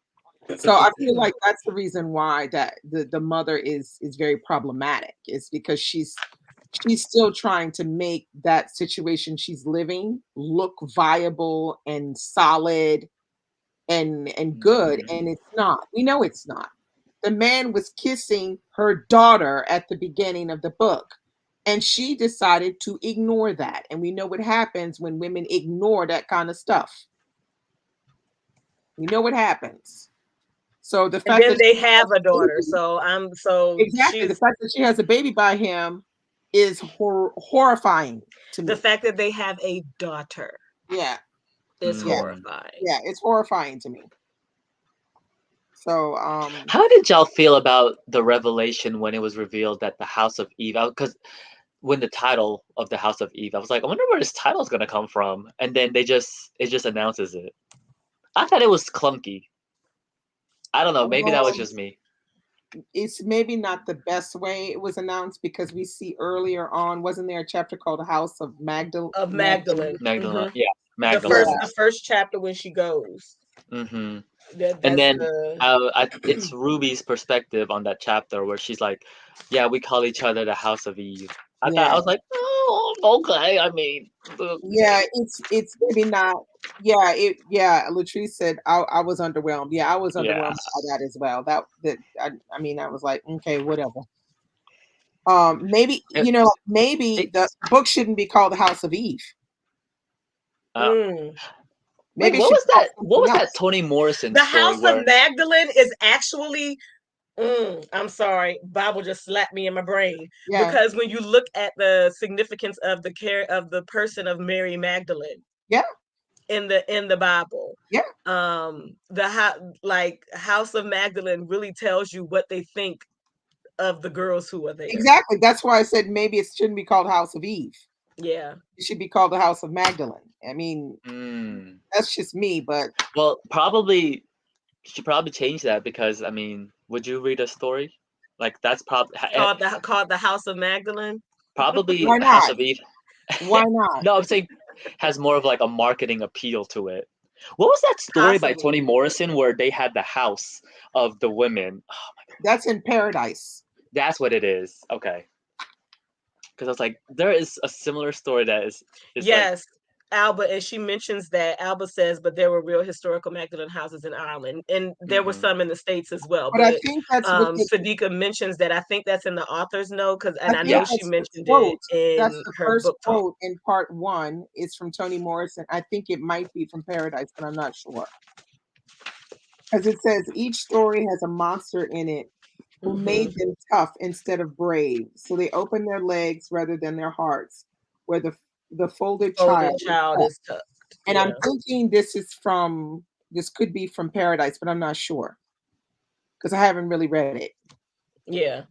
So I feel like that's the reason why that the mother is very problematic. Is because she's still trying to make that situation she's living look viable and solid and good, Mhm. and it's not. We know it's not. The man was kissing her daughter at the beginning of the book, and she decided to ignore that. And we know what happens when women ignore that kind of stuff. We know what happens. So the And fact then that they she has have a a daughter. baby, So exactly, the she's fact that she has a baby by him is horrifying to the me. fact that they have a daughter Yeah, is yeah, Mm. horrifying. yeah, it's horrifying to me. So, How did y'all feel about the revelation when it was revealed that the House of Eve? Because when the title of the House of Eve, I was like, I wonder where this title is gonna come from, and then it just announces it. I thought it was clunky. I don't know. Maybe that was um, just me. it's maybe not the best way it was announced, because we see earlier on, wasn't there a chapter called House of Of Magdalene? Magdalene. Magdalene, yeah, Yeah, Magdalene. The first chapter when she goes. Hmm. And That's then the it's Ruby's perspective on that chapter where she's like, "Yeah, we call each other the House of Eve." I yeah, was like, "Oh, okay." I mean, yeah. okay. It's maybe not. Yeah. Latrice said I was underwhelmed. Yeah, I was Yeah. underwhelmed by that as well. I mean, I was like, okay, whatever. Maybe It, maybe it, the book shouldn't be called the House of Eve. uh, mm. wait, Maybe it should be called what something was that else. Toni Morrison The story House of where? Magdalene is actually I'm sorry, Bible just slapped me in my brain Yeah, because when you look at the significance of the care of the person of Mary Magdalene yeah, in the Bible, yeah. like House of Magdalene really tells you what they think of the girls who are there. Exactly. That's why I said maybe it shouldn't be called House of Eve. Yeah. It should be called the House of Magdalene. I mean, Mm. that's just me, but Well, probably should probably change that because I mean, would you read a story? Like that's Called the House of Magdalene. probably why House not? of Eve. Why not? No, I'm saying has more of like a marketing appeal to it. What was that story by Toni Possibly. Morrison where they had the house of the women? Oh my god, That's in Paradise. that's what it is. Okay, because I was like, there is a similar story that is like, Yes, Alba, and she mentions that Alba says, but there were real historical Magdalene houses in Ireland, and there were mm-hmm, some in the States as well. But I But think that's what Sadiqa mentions that. I think that's in the author's note, I and I think know she yes, that's the mentioned it quote. That's in the her first book talk. quote in part one. It's from Toni Morrison. I think it might be from Paradise, but I'm not sure. Because it says each story has a monster in it who Hmm. made them tough instead of brave. So they open their legs rather than their hearts, where the folded Folded child is child tucked. is tucked. And I'm Yeah, thinking this could be from Paradise, but I'm not sure because I haven't really read it. yeah.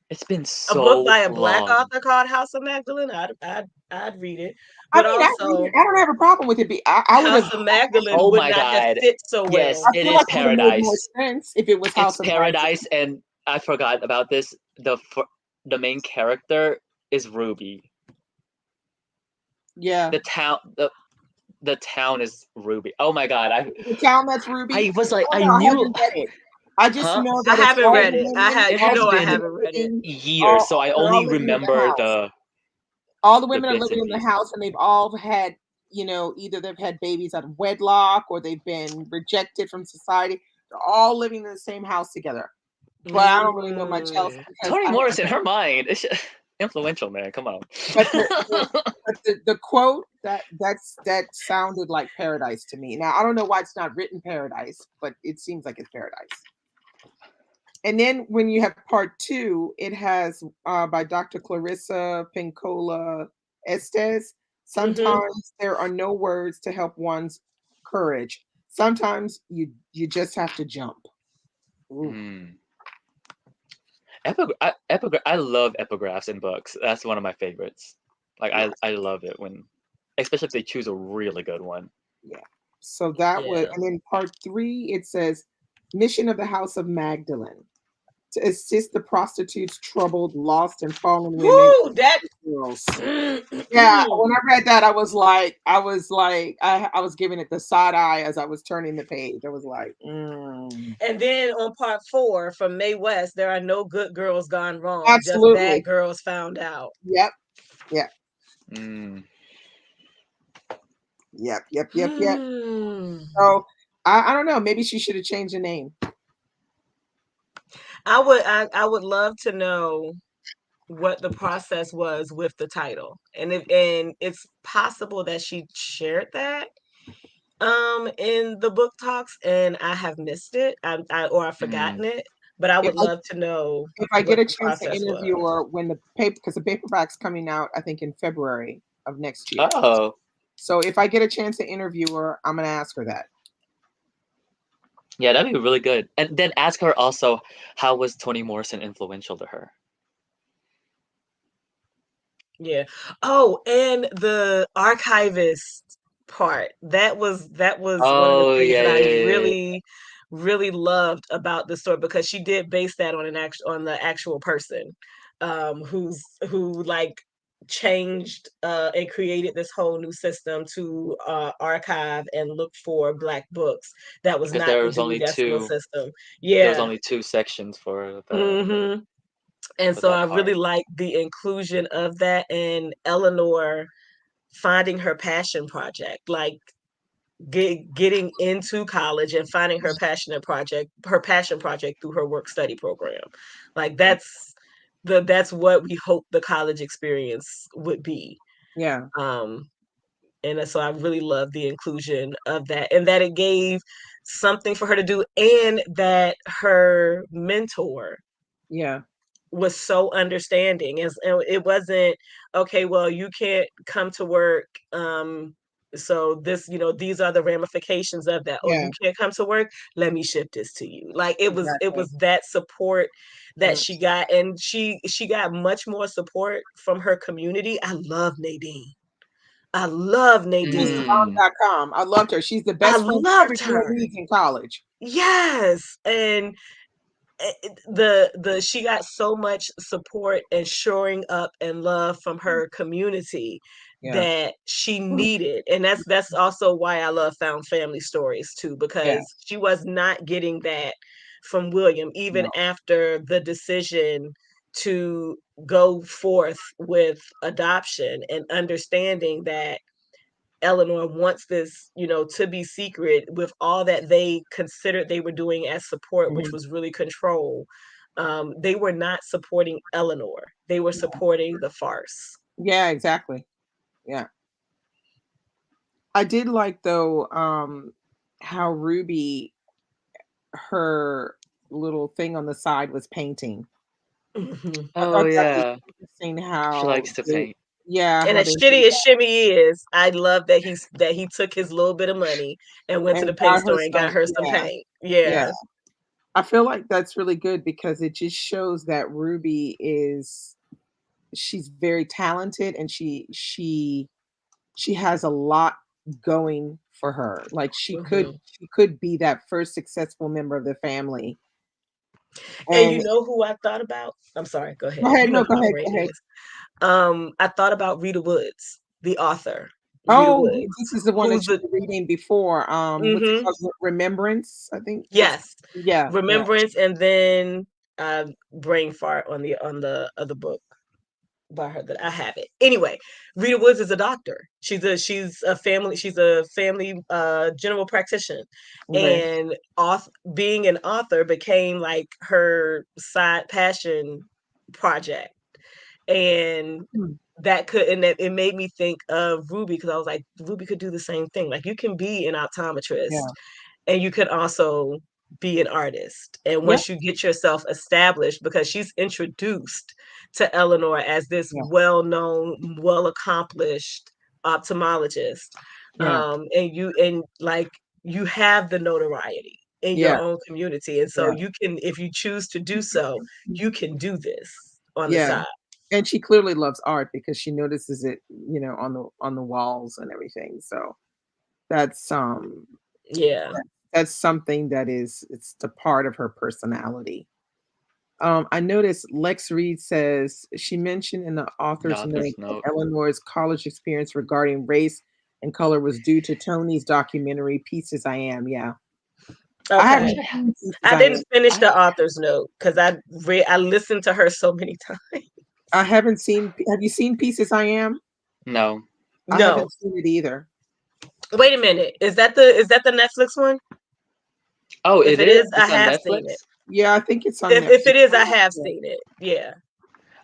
it's been A book so by a Black long. author called House of Magdalene. I'd read it, I but mean, also I don't have a problem with it. I would have. House of Magdalene Oh would my not have god, fit so yes, I well. it feel is like it would have made more Paradise. sense if it was It's House of Magdalene. Paradise, and I forgot about this. The main character is Ruby. Yeah, The town the town is Ruby. Oh my god, the town that's Ruby. I was like, I don't I know. I knew, haven't read it. I just huh? know I that it's haven't all read the it. women. It All has the I been women haven't are read it. living. years, so I They're all only living in the remember house. All the the women are bits living and in the pieces. house, and they've all had, either they've had babies out of wedlock or they've been rejected from society. They're all living in the same house together. But I don't really know much else Mm. because Toni I haven't Morrison, read her it. mind, it's influential, man. Come on. But the quote that sounded like Paradise to me. Now I don't know why it's not written Paradise, but it seems like it's Paradise. And then when you have part two, it has by Dr. Clarissa Pincola Estes. Hmm. Sometimes there are no words to help one's courage. Sometimes you just have to jump. Ooh, Mm. I love epigraphs in books. That's one of my favorites. Like yeah, I love it when, especially if they choose a really good one. yeah. So that would, Yeah. and then part three, it says, Mission of the House of Magdalene to assist the prostitutes, troubled, lost, and fallen women Woo! That. and girls. Yeah, when I read that, I was giving it the side eye as I was turning the page. I was like, And then on part 4 from Mae West, there are no good girls gone wrong, just bad absolutely. girls found out. Yep, yep, Mm. yep. So I don't know. Maybe she should have changed the name. I would love to know what the process was with the title. And it's possible that she shared that in the book talks and I have missed it. Or I've Mm. forgotten it, but I If would I love to know if I get what a the chance to process interview was. her when the paper, because the paperback's coming out, I think in February of next year. Oh, So if I get a chance to interview her, I'm gonna ask her that. yeah, that'd be really good. And then ask her also, how was Toni Morrison influential to her? Yeah. Oh, and the archivist part. That was one of the Oh things yeah, that I yeah, yeah, really really loved about the story because she did base that on the actual person who like changed and created this whole new system to archive and look for black books that was because not the Dewey Decimal System. there was Yeah. only two sections for the Mhm. And for so that I really part. like the inclusion of that and Eleanor finding her passion project, like getting into college and finding her passion project through her work study program. Like that's what we hope the college experience would be. Yeah, Um, and so I really love the inclusion of that and that it gave something for her to do and that her mentor yeah, was so understanding and it wasn't okay, well you can't come to work, so this, these are the ramifications of that. Oh, yeah. you can't come to work, let me ship this to you. Like it was Exactly. that support that she got, and she got much more support from her community. I love Nadine. I love She's the Nadine. Mm. bomb.com. I loved her. She's the I best friend that every loved girl her. needs in college. Yes, and the she got so much support and shoring up and love from her community Yeah. that she needed, and that's also why I love found family stories too, Yeah. because she was not getting that from William even No. after the decision to go forth with adoption, and understanding that Eleanor wants this, to be secret, with all that they considered they were doing as support, which Mhm. was really control. They were not supporting Eleanor. They were supporting the farce. Yeah, exactly. Yeah. I did like though how Ruby, her little thing on the side was painting. Mhm. I Oh thought that was yeah. interesting She how likes to they, paint. yeah, And how as they shitty did as that Shimmy is, I love that he took his little bit of money and went to and the paint got her store and got some, her some yeah, paint. yeah. Yeah. I feel like that's really good because it just shows that Ruby is, she's very talented and she has a lot going for her. Like Hmm. she could be that first successful member of the family. And you And know who I thought about? I'm sorry, go go ahead. ahead, You know no, who go my ahead, brain go ahead. is. I thought about Rita Woods, the author, Rita Oh, Woods, this is the one who's that you the were reading before. What's it hmm called? Remembrance, I think. What's, yes, yeah, yeah. Remembrance, and then brain fart on the other book by her that I have it. Anyway, Rita Woods is a doctor. She's a family general practitioner, Okay. and being an author became like her side passion project. And Hmm. that it made me think of Ruby, because I was like, Ruby could do the same thing. Like, you can be an optometrist Yeah. and you could also be an artist. And Yeah. once you get yourself established, because she's introduced to Eleanor as this Yeah. well-known, well-accomplished ophthalmologist, Yeah. and like, you have the notoriety in your Yeah. own community, and so Yeah. you can, if you choose to do so, you can do this on the Yeah. side. And she clearly loves art because she notices it, on the walls and everything. So that's Yeah. that's something that is, it's the part of her personality. I noticed Lex Reed says she mentioned in the The author's note author's that note. Eleanor's college experience regarding race and color was due to Tony's documentary Pieces I Am. Yeah. I I Okay. haven't should have. seen Pieces I I Am. didn't finish I the have. author's note because I listened to her so many times. I haven't seen, have you seen Pieces I Am? No. I No. haven't seen it either. Wait a minute. Is that the Netflix one? Oh, If it it is. is, I It's on have seen it. Netflix. Yeah, I think it's on If Netflix. it is, I have Yeah. seen it. Yeah.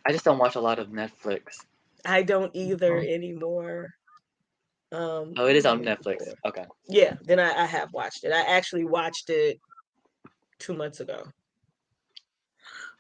I just don't watch a lot of Netflix. I don't either Mhm. anymore. Oh, it is on Maybe Netflix. before. Okay. Yeah, then I have watched it. I actually watched it 2 months ago.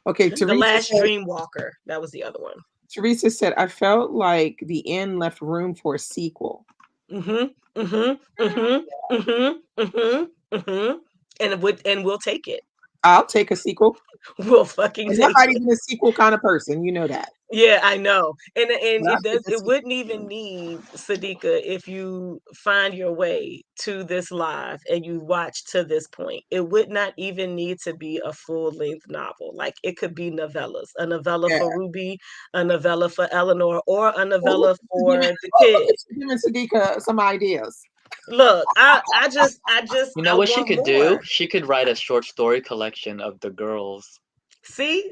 Okay, The Last Dream Walker. That was the other one. Teresa said, I felt like the end left room for a sequel. Mhm. Mhm. Mhm. Mhm. Mhm. Mhm. And we'll take it. I'll take a sequel. We'll fucking And I'm take not it. even a sequel kind of person, you know that. Yeah, I know. And But I'll take a it sequel. wouldn't even need, Sadiqa, if you find your way to this live and you watch to this point. It would not even need to be a full-length novel. Like, it could be novellas. A novella Yeah. for Ruby, a novella for Eleanor, or a Oh, novella for the look kid. at you giving Sadiqa some ideas. Look, I just You know I what she want could do? more. She could write a short story collection of the girls. See,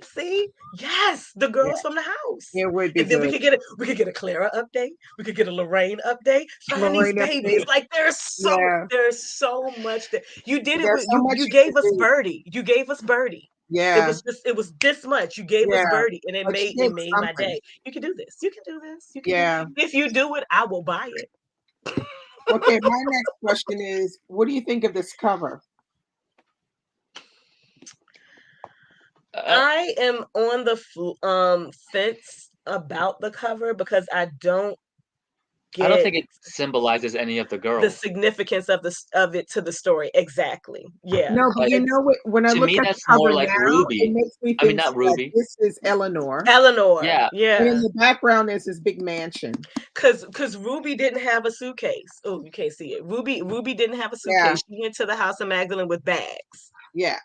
yes, the Yeah, girls from the house, it would be and then we good. could get a Clara update. We could get a Lorraine update. Find these Lorraine babies. update. Like, Yeah. there's so much that you did it There's with. so You much you you gave could us do. Birdie. You gave us Birdie. Yeah. It was this much. You gave us Yeah. Birdie, and it Like she made gave it us made my something. day. You can do this. You can do this. You can do. Yeah. If you do it, I will buy it. Okay, my next question is, what do you think of this cover? Uh, I am on the fence about the cover because I don't I don't get think it symbolizes any of the the girls. significance of it to the story. Exactly. Yeah. No, but Like you know what? When I to look me, at the that's more cover like now, it Ruby. makes me I mean, think not that Ruby. this is Eleanor, Eleanor. Yeah, and Yeah. in the background is this big mansion. Cause Ruby didn't have a suitcase. Oh, you can't see it. Ruby didn't have a Yeah, suitcase. She went to the house of Magdalene with bags. yeah.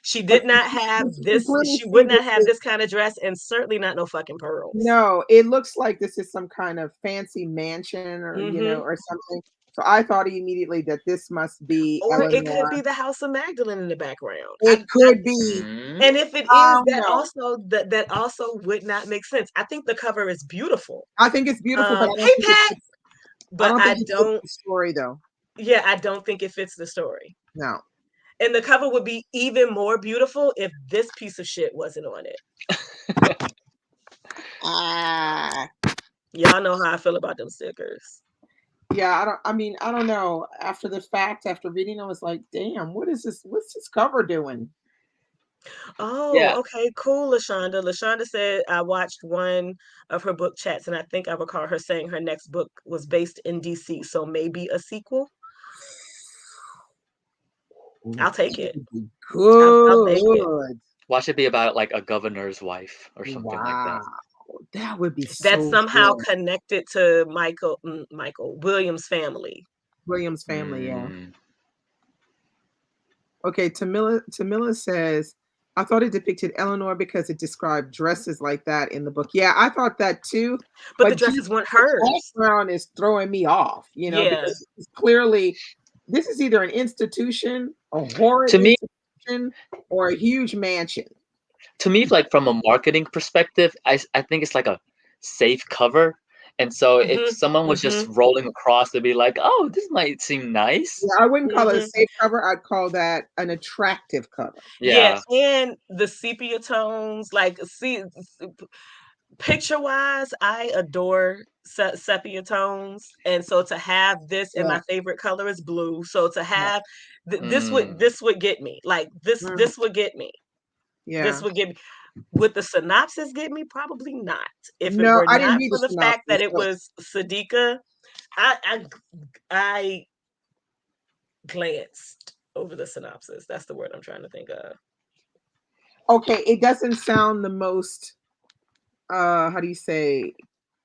She But did not have you can this. clearly She see would not this have is this kind of dress, and certainly not no fucking pearls. no. It looks like this is some kind of fancy mansion, or Hmm. or something. So I thought immediately that this must be Or it could Eleanor. be the House of Magdalene in the background. It could be. mm, And if it I is, don't know. that also would not make sense. I think the cover is beautiful. I think it's beautiful, but Hey Pat, I but don't I think it fits don't. the story though. Yeah, I don't think it fits the story. No. And the cover would be even more beautiful if this piece of shit wasn't on it. Ah. Y'all know how I feel about them stickers. Yeah, I don't. I mean, I don't know. After the fact, after reading, I was like, "Damn, what is this? What's this cover doing?" Oh, yeah. okay, cool, Lashonda. Lashonda said I watched one of her book chats, and I think I recall her saying her next book was based in DC, so maybe a sequel. Ooh, I'll take that it. would be I'll take it. good. Why should it be about like a governor's wife or something like Wow, that? that would be That's so somehow good. connected to Michael Williams' family. Williams family, yeah. Mm, Okay, Tamila says, I thought it depicted Eleanor because it described dresses like that in the book. Yeah, I thought that too. But the But just dresses weren't the hers. background is throwing me off, Yeah. because it's clearly this is either an institution, a horrid to me, institution, or a huge mansion. like from a marketing perspective, I think it's like a safe cover. And so if Mhm. someone was just Mhm. rolling across, they'd be like, "Oh, this might seem nice." Yeah, I wouldn't call it a Mhm. safe cover. I'd call that an attractive cover. Yeah, Yeah. and the sepia tones, like picture wise, I adore sepia tones, and so to have this, and Yeah. my favorite color is blue. So to Yeah. have Mm. this would get me. Like Mhm. this would get me. This Yeah. would get me. Would the synopsis get me? Probably not. If it No, were I didn't not read for the the fact that synopsis, it but was Sadiqa, I I glanced over the synopsis. That's the word I'm trying to think of. okay, it doesn't sound the most how do you say,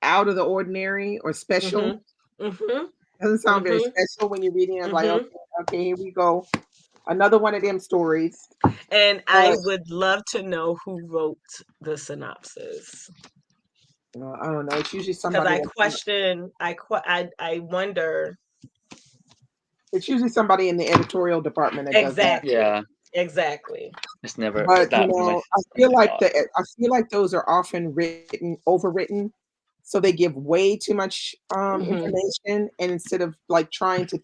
out of the ordinary or special. Mhm. Mhm. Doesn't sound very Mhm. special when you're reading it. Like, Mhm. okay, okay, here we go. Another one of them stories. And I But would love to know who wrote the synopsis, I don't know. It's usually because somebody I wonder. it's usually somebody in the editorial department that does that. Yeah. Exactly. Exactly. It's never But that might something off. I feel like those are often written overwritten, so they give way too much Mhm. information, and instead of like trying to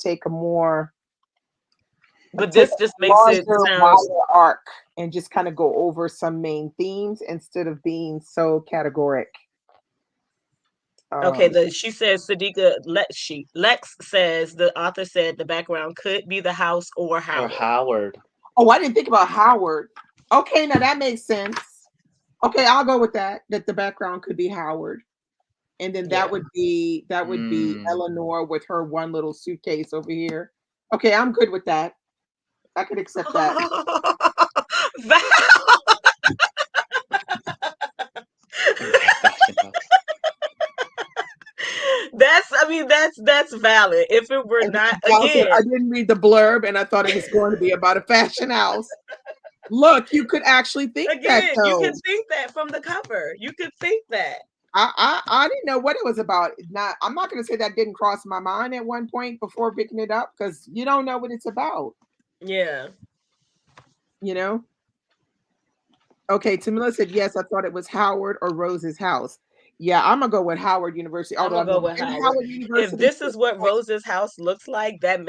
But take this just a makes it larger, sound wider arc and just kind of go over some main themes instead of being so categoric. okay. Um, She says Sadiqa Lex says the author said the background could be the house or Or Howard. Howard. oh, I didn't think about Howard. Okay, now that makes sense. Okay, I'll go with that. That the background could be Howard, and then Yeah. that would be Mm. Eleanor with her one little suitcase over here. Okay, I'm good with that. I could accept that. Val, Okay, fashion house. that's valid. If it were And not, Val said, again, I didn't read the blurb, and I thought it was going to be about a fashion house. Look, you could actually think that again, you though. can think that from the cover. You could think that. I didn't know what it was about. Not I'm not going to say that didn't cross my mind at one point before picking it up because you don't know what it's about. Yeah. You know. Okay, Tamila said yes. I thought it was Howard or Rose's house. Yeah, I'm gonna go with Howard University. I'm Although gonna I've go never with been to Howard. Howard If University. this is what Rose's house looks like, that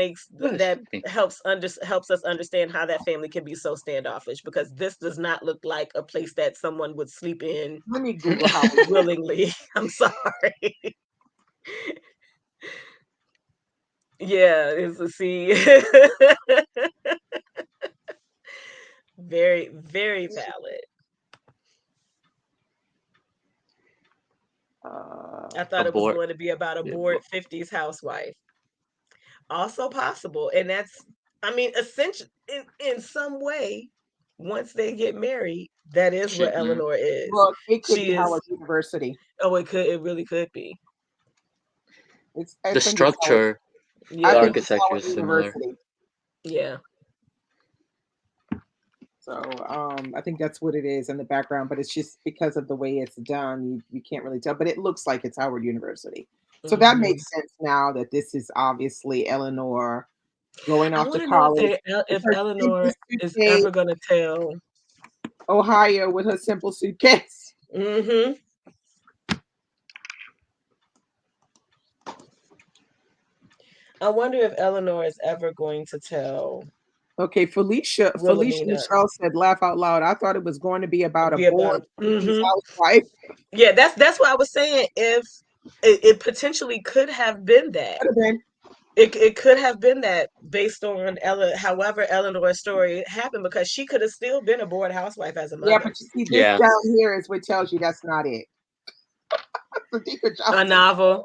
helps us understand how that family can be so standoffish, because this does not look like a place that someone would sleep in Let me Google Howard. willingly. I'm sorry. Yeah, it's a see. Very, very valid. I thought it was Abort. going to be about a Yeah, bored 50s housewife. Also possible. And that's, I mean, essential in some way, once they get married, that is she, what Eleanor is. Well, it could be She is, Howard University. oh, it really could be. I the think it's Howard. structure, I the Yeah, think it's architecture Howard is similar. University. yeah. So I think that's what it is in the background, but it's just because of the way it's done, you can't really tell. But it looks like it's Howard University. So that Hmm. makes sense now that this is obviously Eleanor going I off to want to know college with if her simple Eleanor is suitcase, ever going to tell. Ohio with her simple suitcase. Hmm. I wonder if Eleanor is ever going to tell Okay, Felicia Wilhelmina. Michelle said, laugh out loud. I thought it was going to be about a Be about bored it. 50s Hmm. housewife. Yeah, that's what I was saying. If it potentially could have been that. Could have been. It could have been that based on however Eleanor's story happened, because she could have still been a bored housewife as a Yeah, mother. but you see, this Yeah, down here is what tells you that's not it. Sadiqa A Johnson. novel.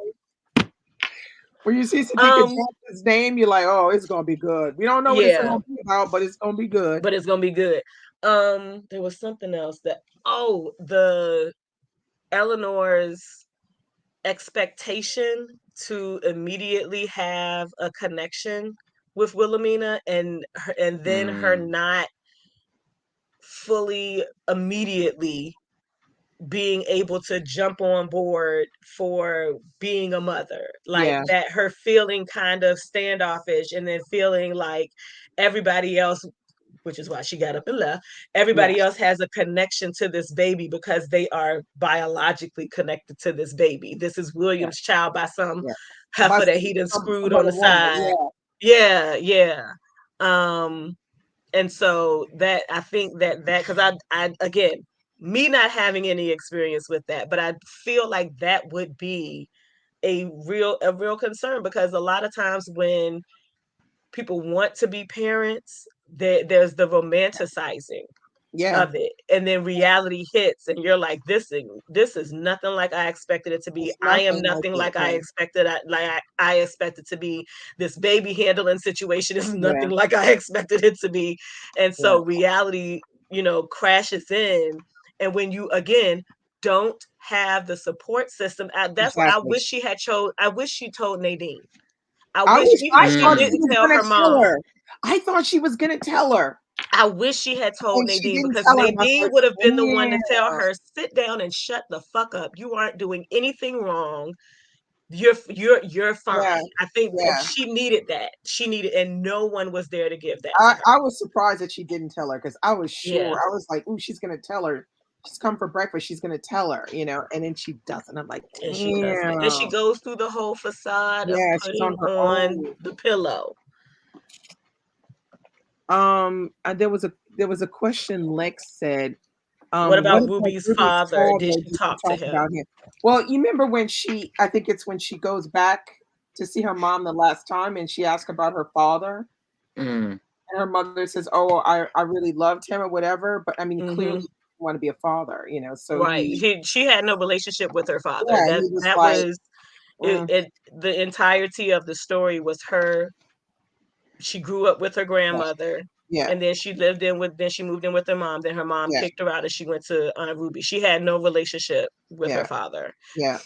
When you see Sadiqa Um, Johnson's name, you're like, oh, it's gonna be good. We don't know what it's yeah, gonna be about, but it's gonna be good. but it's gonna be good. There was something else that, oh, the Eleanor's expectation to immediately have a connection with Wilhelmina, and then her mm, not fully immediately being able to jump on board for being a mother, like Yeah, that, her feeling kind of standoffish, and then feeling like everybody else, which is why she got up and left, yeah, everybody else has a connection to this baby because they are biologically connected to this baby. This is yeah, William's child by some yeah. By heifer that he done screwed some on other the woman, side. yeah. Yeah, yeah. um and so that, I think that because I again, me not having any experience with that, but I feel like that would be a real concern, because a lot of times when people want to be parents, there's the romanticizing Yeah, of it, and then reality hits, and you're like, this is nothing like I expected it to be. it's I am nothing like nothing it. like I No. expected. I expected to be. This baby handling situation is Yeah, nothing like I expected it to be. And yeah, so reality, crashes in, and when you again don't have the support system, that's why I exactly. wish I wish she told Nadine. I I wish, wish even if I she thought she mm. didn't was tell gonna her tell mom, her. I thought she was gonna tell her, I wish she had told and she Nadine, didn't because tell her. And I Nadine said, would have been the one to tell damn. her, sit down and shut the fuck up. You aren't doing anything wrong. You're Yeah, fine. I think that yeah. she needed that. She needed, and no one was there to give that to her. I was surprised that she didn't tell her because I was sure. Yeah. I was like, ooh, she's gonna tell her. She's come for breakfast. She's gonna tell her, and then she doesn't. I'm like, And she doesn't. And she damn. goes through the whole facade of Yeah, she's on putting her on own. the pillow. There was a question Lex said. What What about about Ruby's Ruby's father? Did father? she Did she talk to talk him? about him? Well, you remember when I think it's when she goes back to see her mom the last time and she asked about her father. Mm. And her mother says, "Oh, I really loved him or whatever." But I mean, clearly Hmm. he didn't want to be a father. So Right. She had no relationship with her father. yeah, That he was that like, was mm, the entirety of the story was her. She grew up with her yeah, grandmother, yeah, and then then she moved in with her mom. Then her mom yeah, kicked her out, and she went to Aunt Ruby. She had no relationship with her yeah, father. yeah.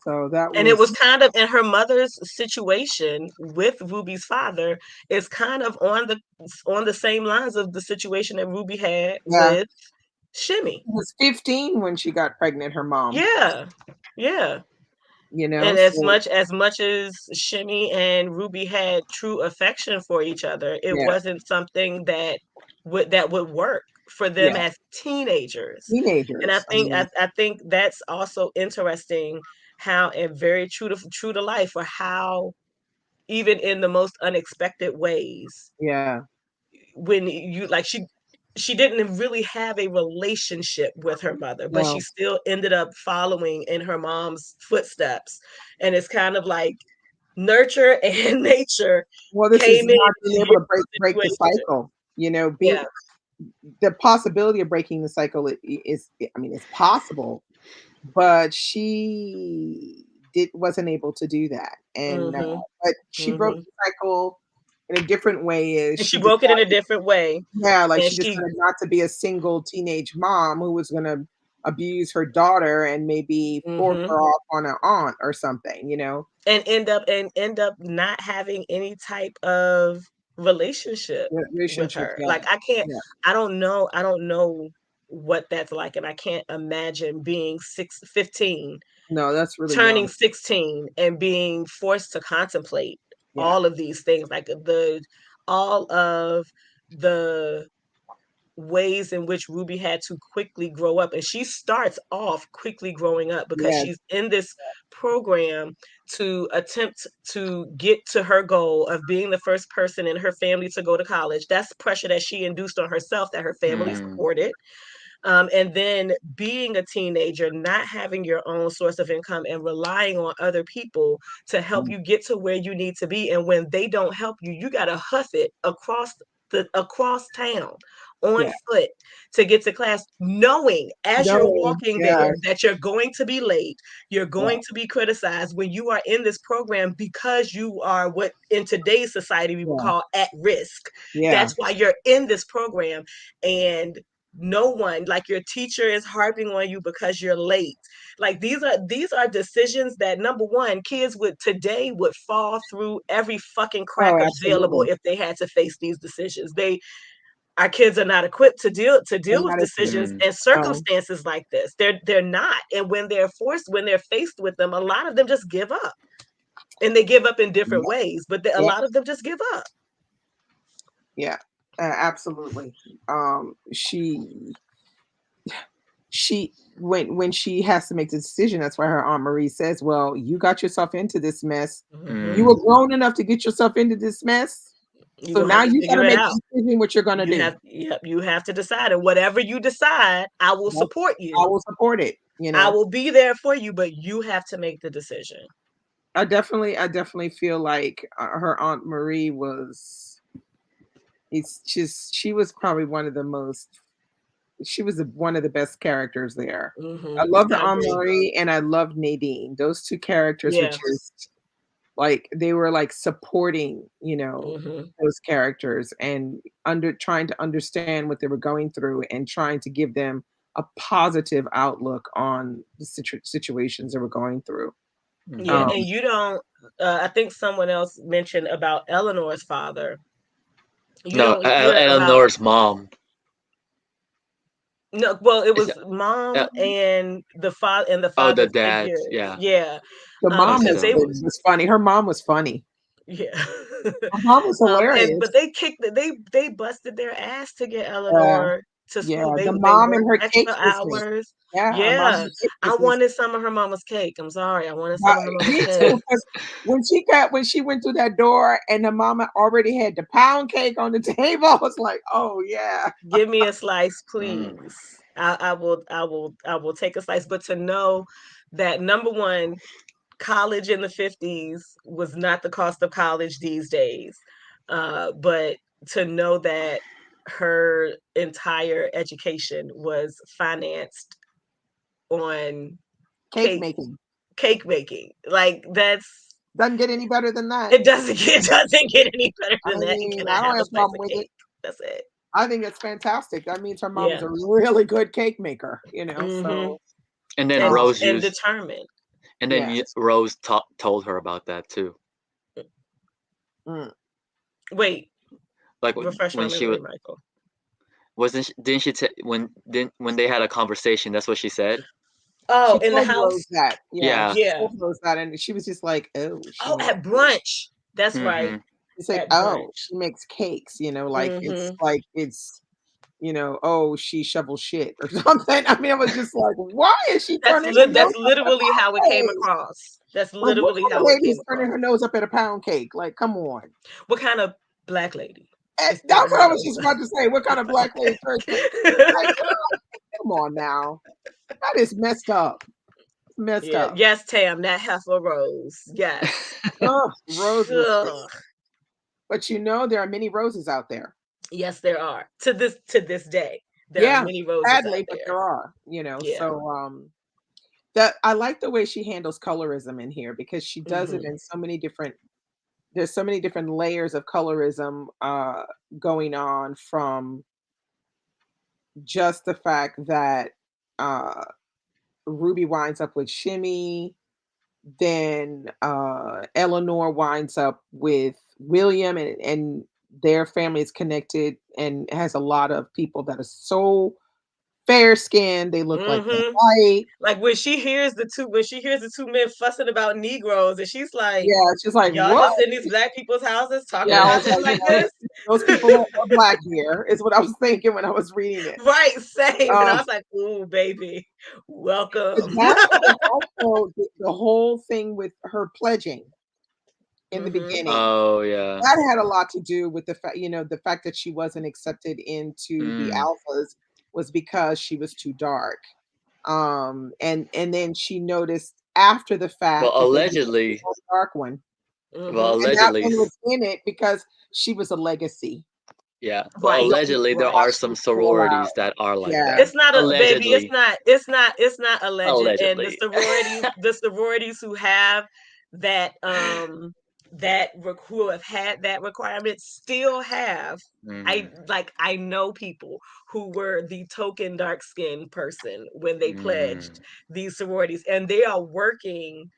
So that And it was, was kind of, in her mother's situation with Ruby's father, is kind of on the same lines of the situation that Ruby had yeah. with Shimmy. She was 15 when she got pregnant. Her mom, Yeah. Yeah. And as So much as Shimmy and Ruby had true affection for each other, it yeah, wasn't something that would work for them yeah. as teenagers. And I Teenagers. I think mean, I think that's also interesting, how, and very true to life, or how even in the most unexpected ways, yeah. when you, like, she didn't really have a relationship with her mother, but she No. still ended up following in her mom's footsteps. And it's kind of like nurture and nature Well, this is came not being into able your to break the situation. cycle. Yeah. Being the possibility of breaking the cycle is, I mean, it's possible, but she wasn't able to do that, and Mm-hmm. but she broke Mm-hmm. the cycle in a different way. Is And she she broke it in a decided, different way. yeah, like And she she decided not to be a single teenage mom who was going to abuse her daughter and maybe force mm-hmm. her off on an aunt or something, you know, and end up not having any type of relationship with relationship. her. Yeah, Like I can't yeah, I don't know what that's like, and I can't imagine being 15, no, that's really turning young. 16 and being forced to contemplate Yeah, all of these things, like all of the ways in which Ruby had to quickly grow up. And she starts off quickly growing up because yeah, she's in this program to attempt to get to her goal of being the first person in her family to go to college. That's pressure that she induced on herself that her family Mm. supported. And then being a teenager, not having your own source of income and relying on other people to help you get to where you need to be. And when they don't help you, you got to huff it across town on yeah. foot to get to class, knowing as you're No, walking yeah, there that you're going to be late, you're yeah, going to be criticized when you are in this program because you are what in today's society we would yeah, call at risk. yeah. That's why you're in this program. And no one, like your teacher is harping on you because you're late. Like these are decisions that, number one, kids would fall through every fucking crack Oh, available absolutely. if they had to face these decisions. Our kids are not equipped to deal And with that is decisions Mm. and no. circumstances like this. They're not. And when they're faced with them, a lot of them just give up. And they give up in different Yeah, ways, but a yeah, lot of them just give up. yeah. Absolutely. She when she has to make the decision, that's why her aunt Marie says, "Well, you got yourself into this mess. You Hmm. were Mm. grown enough to get yourself into this mess. You're So gonna have now to you got figure to it make out. a decision what you're going to do. You have to decide, and whatever you decide, I will Yep. support I you. will support it, I will be there for you, but you have to make the decision. I definitely feel like her aunt Marie was. It's just she was probably one of the most. She was one of the best characters there. I love the I Aunt agree. Marie and I love Nadine. Those two characters were Yeah. just like they were like supporting, Hmm. those characters and under trying to understand what they were going through and trying to give them a positive outlook on the situations they were going through. Yeah, Mhm. Um, and you don't. I think someone else mentioned about Eleanor's father. You No, don't hear about. Eleanor's mom. No, well, it Is was mom uh, and the oh, the father dad. figure. Yeah, Yeah, the mom because husband. was funny. Her mom was funny. yeah. Her mom was And hilarious. but they busted their ass to get Yeah, Eleanor to school. yeah. They The they mom and worked her cake extra business. hours. Yeah, her mom and Yeah, her cake I business. wanted some of her mama's cake. I'm sorry, I wanted some of her mama's Me cake. too. Because when she went through that door and the mama already had the pound cake on the table, I was like, oh yeah, Give me a slice, Mm. please. I will take a slice. But to know that, number one, college in the 50s was not the cost of college these days. But to know that her entire education was financed on cake cake making cake making, like that's doesn't get any better than that. it doesn't get any better I than that. mean, Can I I don't have a have a slice problem of with it. cake? That's it. I think it's fantastic. That means her mom is Yeah. a really good cake maker. Hmm. So And then and um, Rose and used, determined. and then yes. Rose told her about that too. Mm. Wait, Like refresh my when she memory, was, Michael. didn't she when they had a conversation? That's what she said. Oh, She in the told Rose house. that. Yeah, Yeah. she Yeah. told Rose that, and she was just like, "Oh, she Oh, makes." at brunch. That's right. Mm-hmm. It's like, At "Oh, brunch. she makes cakes." Hmm. Like it's oh, she shovels shit or something. I mean, I was just like, why is she turning her nose That's up at a literally how it pound came cake? across. That's Like, what literally kind of how it lady came is turning across. her nose up at a pound cake? Like, come on. What kind of black lady is That's turning what her I was nose just about to say. What kind of black lady turns her? Like, up? girl, come on now. That is messed up. It's messed Yeah. up. Yes, Tam, that heifer rose. Yes. Oh, Rose was Ugh. just. But there are many roses out there. Yes, there are. To this day, there are Yeah, many roses out sadly, but there. there are. Yeah. So that I like the way she handles colorism in here because she does it Hmm. in so many different there's so many different layers of colorism going on from just the fact that uh Ruby winds up with Shimmy, then Eleanor winds up with William, and their family is connected and has a lot of people that are so fair skinned, they look like they're Hmm. white. Like when she hears the two men fussing about Negroes, and she's like, Yeah, she's like, "Y'all "What?" just in these black people's houses talking Yeah, I about was them like, like "Yeah, this?" those people are black here," is what I was thinking when I was reading it. Right, same. And I Um, was like, "Ooh, baby, but welcome." that and also the whole thing with her pledging in the Hmm. beginning, Oh yeah. that had a lot to do with the fact, the fact that she wasn't accepted into the Mm. alphas was because she was too dark. And then she noticed after the Well, fact that they became the allegedly, most dark one. well, Hmm. And that allegedly, one was in it because she was a legacy. yeah. Well, Right, Don't allegedly, there right. are watch some me pull out. sororities that are like Yeah. that. It's not a baby. Allegedly, It's not alleged. And allegedly. the sororities who have that who have had that requirement still have. Mm, I know people who were the token dark skinned person when they pledged mm, these sororities, and they are working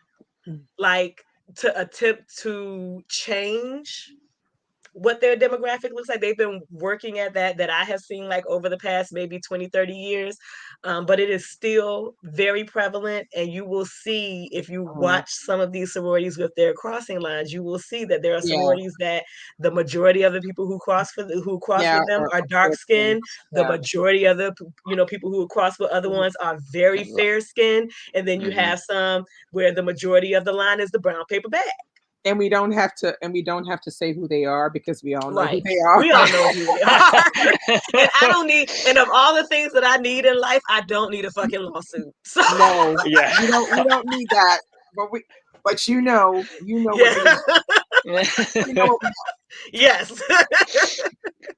like to attempt to change what their demographic looks like. They've been working at that I have seen like over the past maybe 20, 30 years. But it is still very prevalent. And you will see if you Mhm. watch some of these sororities with their crossing lines, you will see that there are Yeah. sororities that the majority of the people who cross Yeah. with them Or are dark fair skin. skinned. The Yeah. majority of the people who cross with other Mhm. ones are very fair skinned. And then you mm-hmm. have some where the majority of the line is the brown paper bag. And we don't have to say who they are because we all know who Right. they are. We all know who they are. And I don't need, and of all the things that I need in life, I don't need a fucking lawsuit. So No, Yeah. we don't need that. But you know what yeah. we you know what we Yes.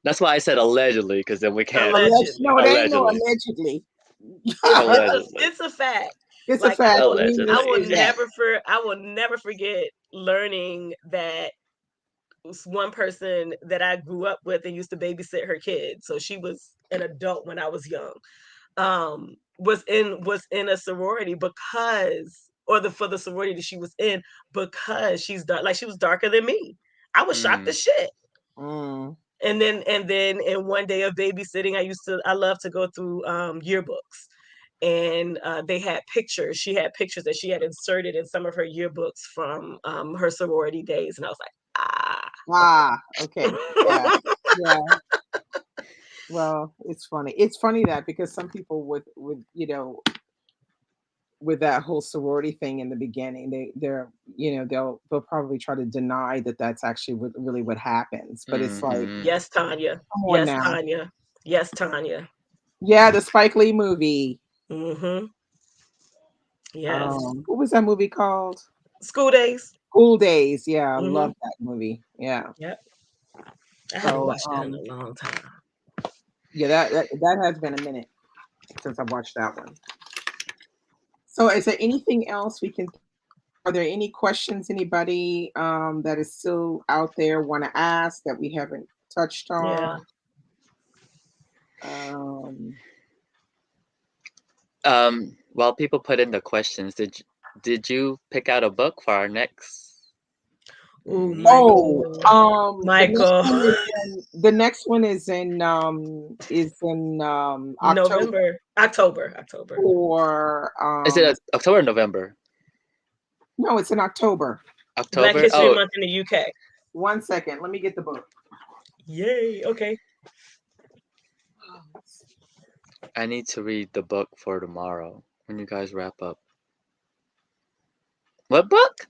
That's why I said allegedly, because then we can't. Allegedly. no, it ain't no Allegedly. allegedly. Allegedly. It's a fact. It's a Like fact, and we know I Allegedly. will is that. never forget learning that one person that I grew up with and used to babysit her kids. So she was an adult when I was young. Was in a sorority because or the for the sorority that she was in because she's dark, like she was darker than me. I was shocked Mm, as shit. Mm. And then in one day of babysitting, I love to go through yearbooks. And they had pictures. She had pictures that she had inserted in some of her yearbooks from her sorority days. And I was like, Ah, okay. Yeah. okay. Yeah. Well, it's funny. It's funny that because some people with that whole sorority thing in the beginning, they'll probably try to deny that that's actually really what happens. But it's like, mm-hmm. Yes, Tanya. come on Yes, now. Tanya. Yes, Tanya. Yeah, the Spike Lee movie. Mm-hmm. Yes. What was that movie called? School days. School Days. Yeah, I Mm-hmm. love that movie. Yeah. Yep. I haven't So watched that in a long time. yeah, that has been a minute since I watched that one. So is there anything else we can are there any questions anybody that is still out there want to ask that we haven't touched Yeah. on? Um, While people put in the questions, did you pick out a book for our next? Oh, oh, Michael. Michael. the next one is in October November. October. October. or Is it October or November? no, it's in October. Black October? History Oh, Month in the UK. 1 second, let me get the book. Yay. Okay. I need to read the book for tomorrow when you guys wrap up. What book?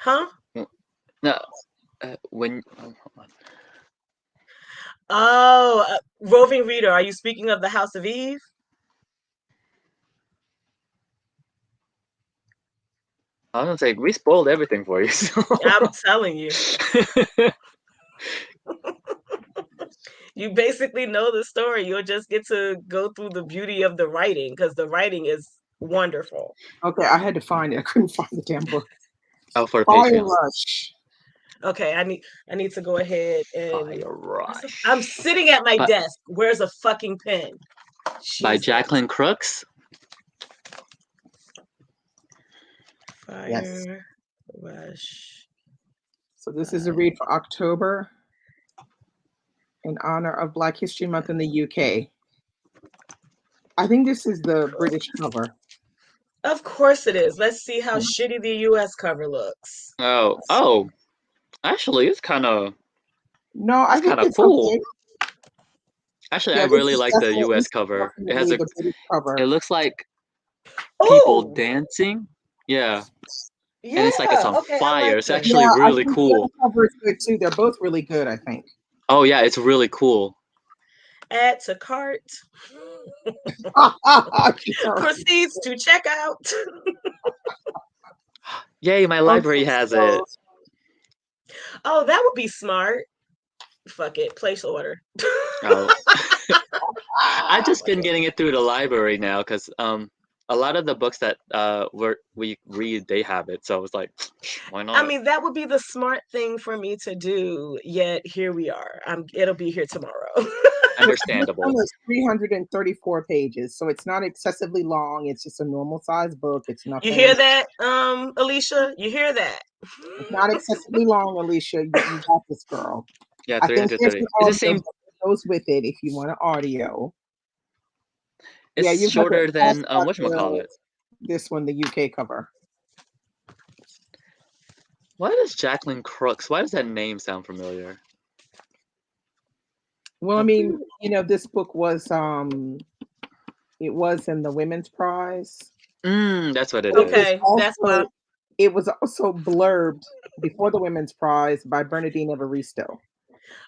Huh? No, when. Oh, hold on. Oh, Roving Reader. Are you speaking of the House of Eve? I was gonna say we spoiled everything for you. So. I'm telling you. You basically know the story. You'll just get to go through the beauty of the writing because the writing is Wonderful. Okay, I had to find it. I couldn't find the damn book. Oh, for the Fire Patreon. Rush. Okay, I need to go ahead and Fire Rush. I'm sitting at my But- desk. Where's a fucking pen? By Jesus. Jacqueline Crooks. Fire Yes. Rush. So this is a read for October in honor of Black History Month in the UK. I think this is the British cover. Of course it is. Let's see how shitty the US cover looks. Oh. Actually, it's kind of I think kinda it's cool. okay. Actually, Yeah, I this really is like the definitely- US this is cover. It definitely has the British cover. it looks like people Oh, dancing. Yeah. yeah. And it's like it's on okay, I fire. like It's that. actually I really think the cool. other cover is good too. They're both really good, I think. Oh yeah, it's really cool. Add to cart. Sure. Proceeds to checkout. Yay, my library has it. Oh, that would be smart. Fuck it. Place order. Oh. I've just been getting it through the library now because a lot of the books that we read, they have it. So I was like, why not? I mean, that would be the smart thing for me to do. Yet here we are. It'll be here tomorrow. Understandable. This one is 334 pages, so it's not excessively long. It's just a normal size book. It's nothing. You hear that, Alicia? You hear that? It's not excessively long, Alicia. You got this, girl. Yeah, I think there's 330. an It's the same. audio that goes with it if you want an audio. It's you've got shorter than got whatchamacallit. this one, the UK cover. Why does Jacqueline Crooks? Why does that name sound familiar? Well, I mean, this book was it was in the Women's Prize. That's what it is. Okay, that's why. It was also blurbed before the Women's Prize by Bernardine Evaristo.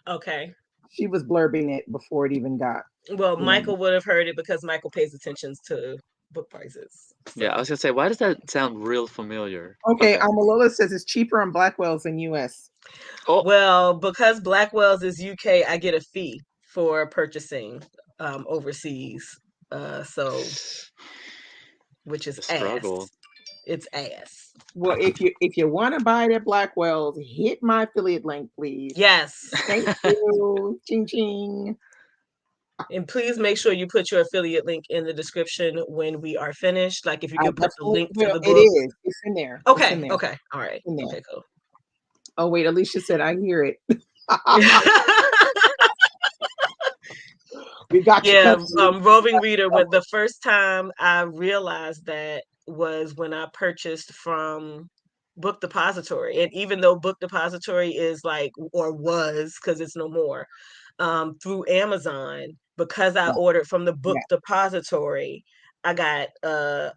Okay. She was blurbing it before it even got. Well, Michael would have heard it because Michael pays attention to book prices. So. Yeah, I was gonna say, why does that sound real familiar? Okay, Amalola says it's cheaper on Blackwell's in US. Oh. Well, because Blackwell's is UK, I get a fee for purchasing overseas. So which is struggle. ass. It's ass. Well, if you want to buy it at Blackwell's, hit my affiliate link, please. Yes. Thank you. Ching ching. And please make sure you put your affiliate link in the description when we are finished. Like if you can put the link to the book. It is. It's in there. Okay. It's in there. Okay. All right. Okay, cool. Oh, wait. Alicia said, I hear it. We got you. Yeah, Roving Reader. When the first time I realized that was when I purchased from Book Depository. And even though Book Depository is like, or was, because it's no more, through Amazon, because I ordered from the Book Depository, I got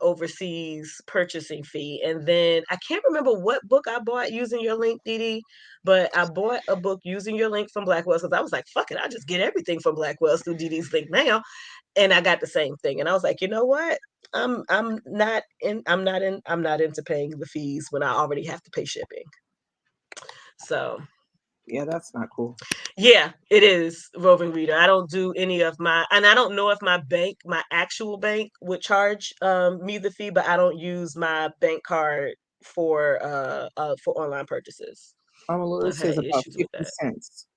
overseas purchasing fee. And then I can't remember what book I bought using your link, Didi, but I bought a book using your link from Blackwell's because I was like, fuck it, I'll just get everything from Blackwell's through Didi's link now. And I got the same thing. And I was like, you know what? I'm not into paying the fees when I already have to pay shipping. So yeah, that's not cool. Yeah, it is, Roving Reader. I don't do any of and I don't know if my actual bank would charge me the fee, but I don't use my bank card for online purchases. Amalula says about 50 cents.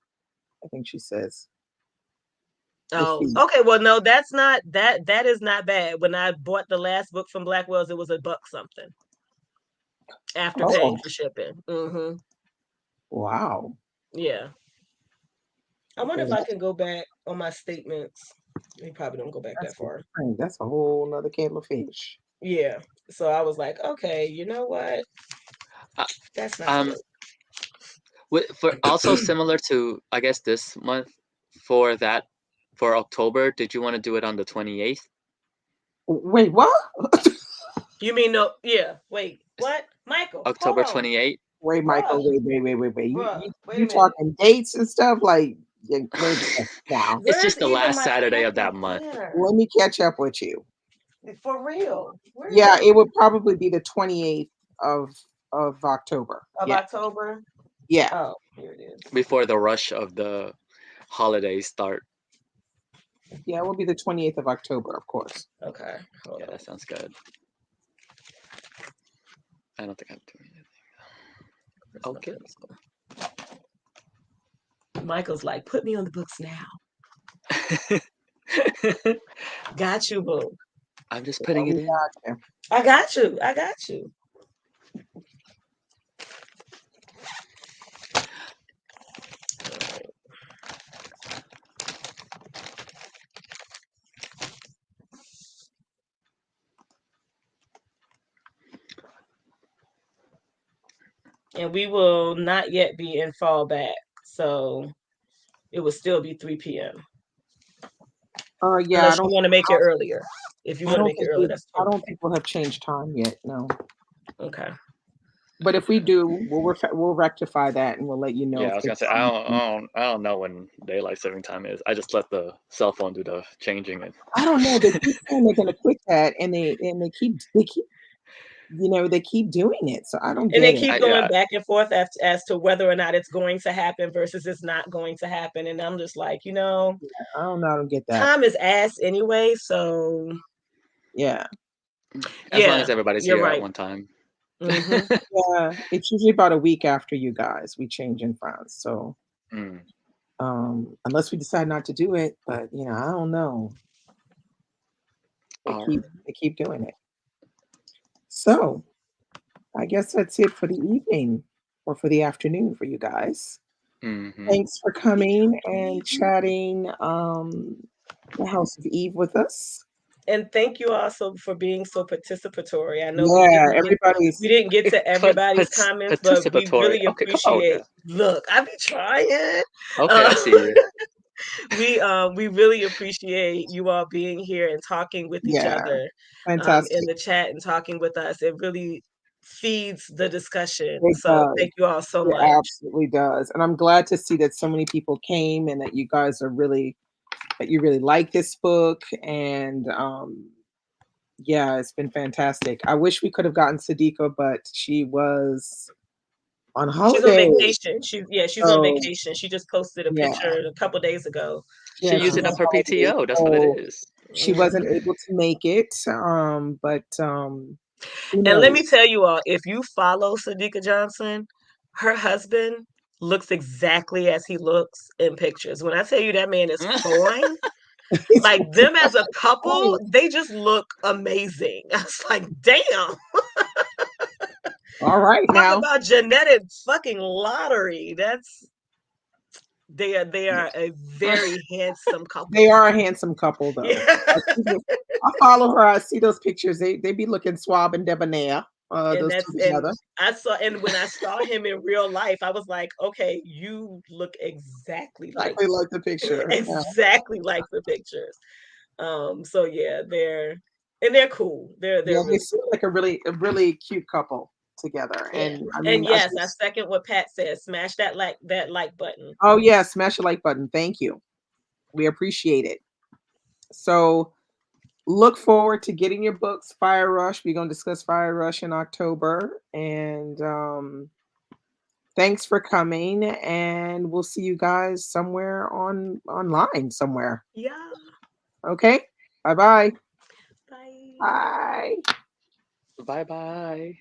I think she says. Oh, okay. Well, no, that's not that is not bad. When I bought the last book from Blackwell's, it was $1 something after paying for shipping. Mm-hmm. Wow. Yeah. I wonder if I can go back on my statements. You probably don't go back that far. That's a whole nother kettle of fish. Yeah. So I was like, okay, you know what? That's not good. For also similar to, I guess, this month for October, did you want to do it on the 28th? Wait, what? You mean no? Yeah. Wait, what? Michael. October 28th. Wait, Michael. Wait. You talking dates and stuff? Like, now. It's just the last Saturday of that month. Let me catch up with you. For real. Yeah, it would probably be the 28th of October. October? Yeah. Oh, here it is. Before the rush of the holidays start. Yeah, it will be the 28th of October, of course. Okay. Yeah, that sounds good. I don't think I'm doing Personal anything. principle. Michael's like, put me on the books now. Okay. Got you, boo. I'm just Oh, putting we it in. got you. I got you. I got you. And we will not yet be in fallback, so it will still be 3 p.m. Yeah, Unless you want to make it earlier. If you want to make it earlier, that's I totally don't think we'll have changed time yet. No, okay. but if we do, we'll rectify that and we'll let you know Yeah, I if was the gonna say time. I don't know when daylight saving time is. I just let the cell phone do the changing and I don't know. They keep saying they're going to quit that, and they keep they keep doing it. So I don't And they get it. keep going yeah. back and forth as to whether or not it's going to happen versus it's not going to happen. And I'm just like, I don't know. I don't get that. time is ass anyway. So Yeah, As long yeah, as everybody's you're here at right. one time. Hmm. yeah. It's usually about a week after you guys. We change in France. So Mm. unless we decide not to do it, but I don't know. They All keep right. they keep doing it. So I guess that's it for the evening or for the afternoon for you guys. Mm-hmm. Thanks for coming and chatting the House of Eve with us. And thank you also for being so participatory. I know Yeah, we everybody's didn't get to everybody's comments, but we Participatory. really Okay, come on appreciate. now. Look, I be trying. Okay, I Uh, see you. we really appreciate you all being here and talking with each yeah, other in fantastic. the chat and talking with us. It really feeds the discussion. It So does. thank you all so It much. absolutely does. And I'm glad to see that so many people came and that you guys are really that you really like this book and yeah, it's been fantastic. I wish we could have gotten Sadiqa, but she was on She's on holiday. vacation. She's on So vacation. She just posted a yeah, picture a couple days ago. She yeah, she's using on up Um, her holiday. PTO. That's what it So is. she wasn't mhm. able to make it. But who And let me knows? tell you all, if you follow Sadiqa Johnson, her husband looks exactly as he looks in pictures. When I tell you that man is fine, like them as a couple, they just look amazing. I was like, damn, All right talk now. about genetic fucking lottery. They are a very handsome They couple. are a handsome couple though. Yeah. I follow her. I see those pictures. They be looking suave and debonair. and Those that's two and together. and when I saw him in real life, I was like, okay, you look exactly like Exactly like the picture. Yeah. exactly like the pictures. So yeah, they're cool. They're Yeah, they really seem cool. like a really cute couple together. Yeah. And I And mean, I yes, I just second what Pat says. Smash that like button. oh yeah, smash the like button. Thank you. We appreciate it. So look forward to getting your books, Fire Rush. We're gonna discuss Fire Rush in October. And thanks for coming. And we'll see you guys somewhere online somewhere. Yeah. Okay. Bye bye. Bye. Bye. Bye bye.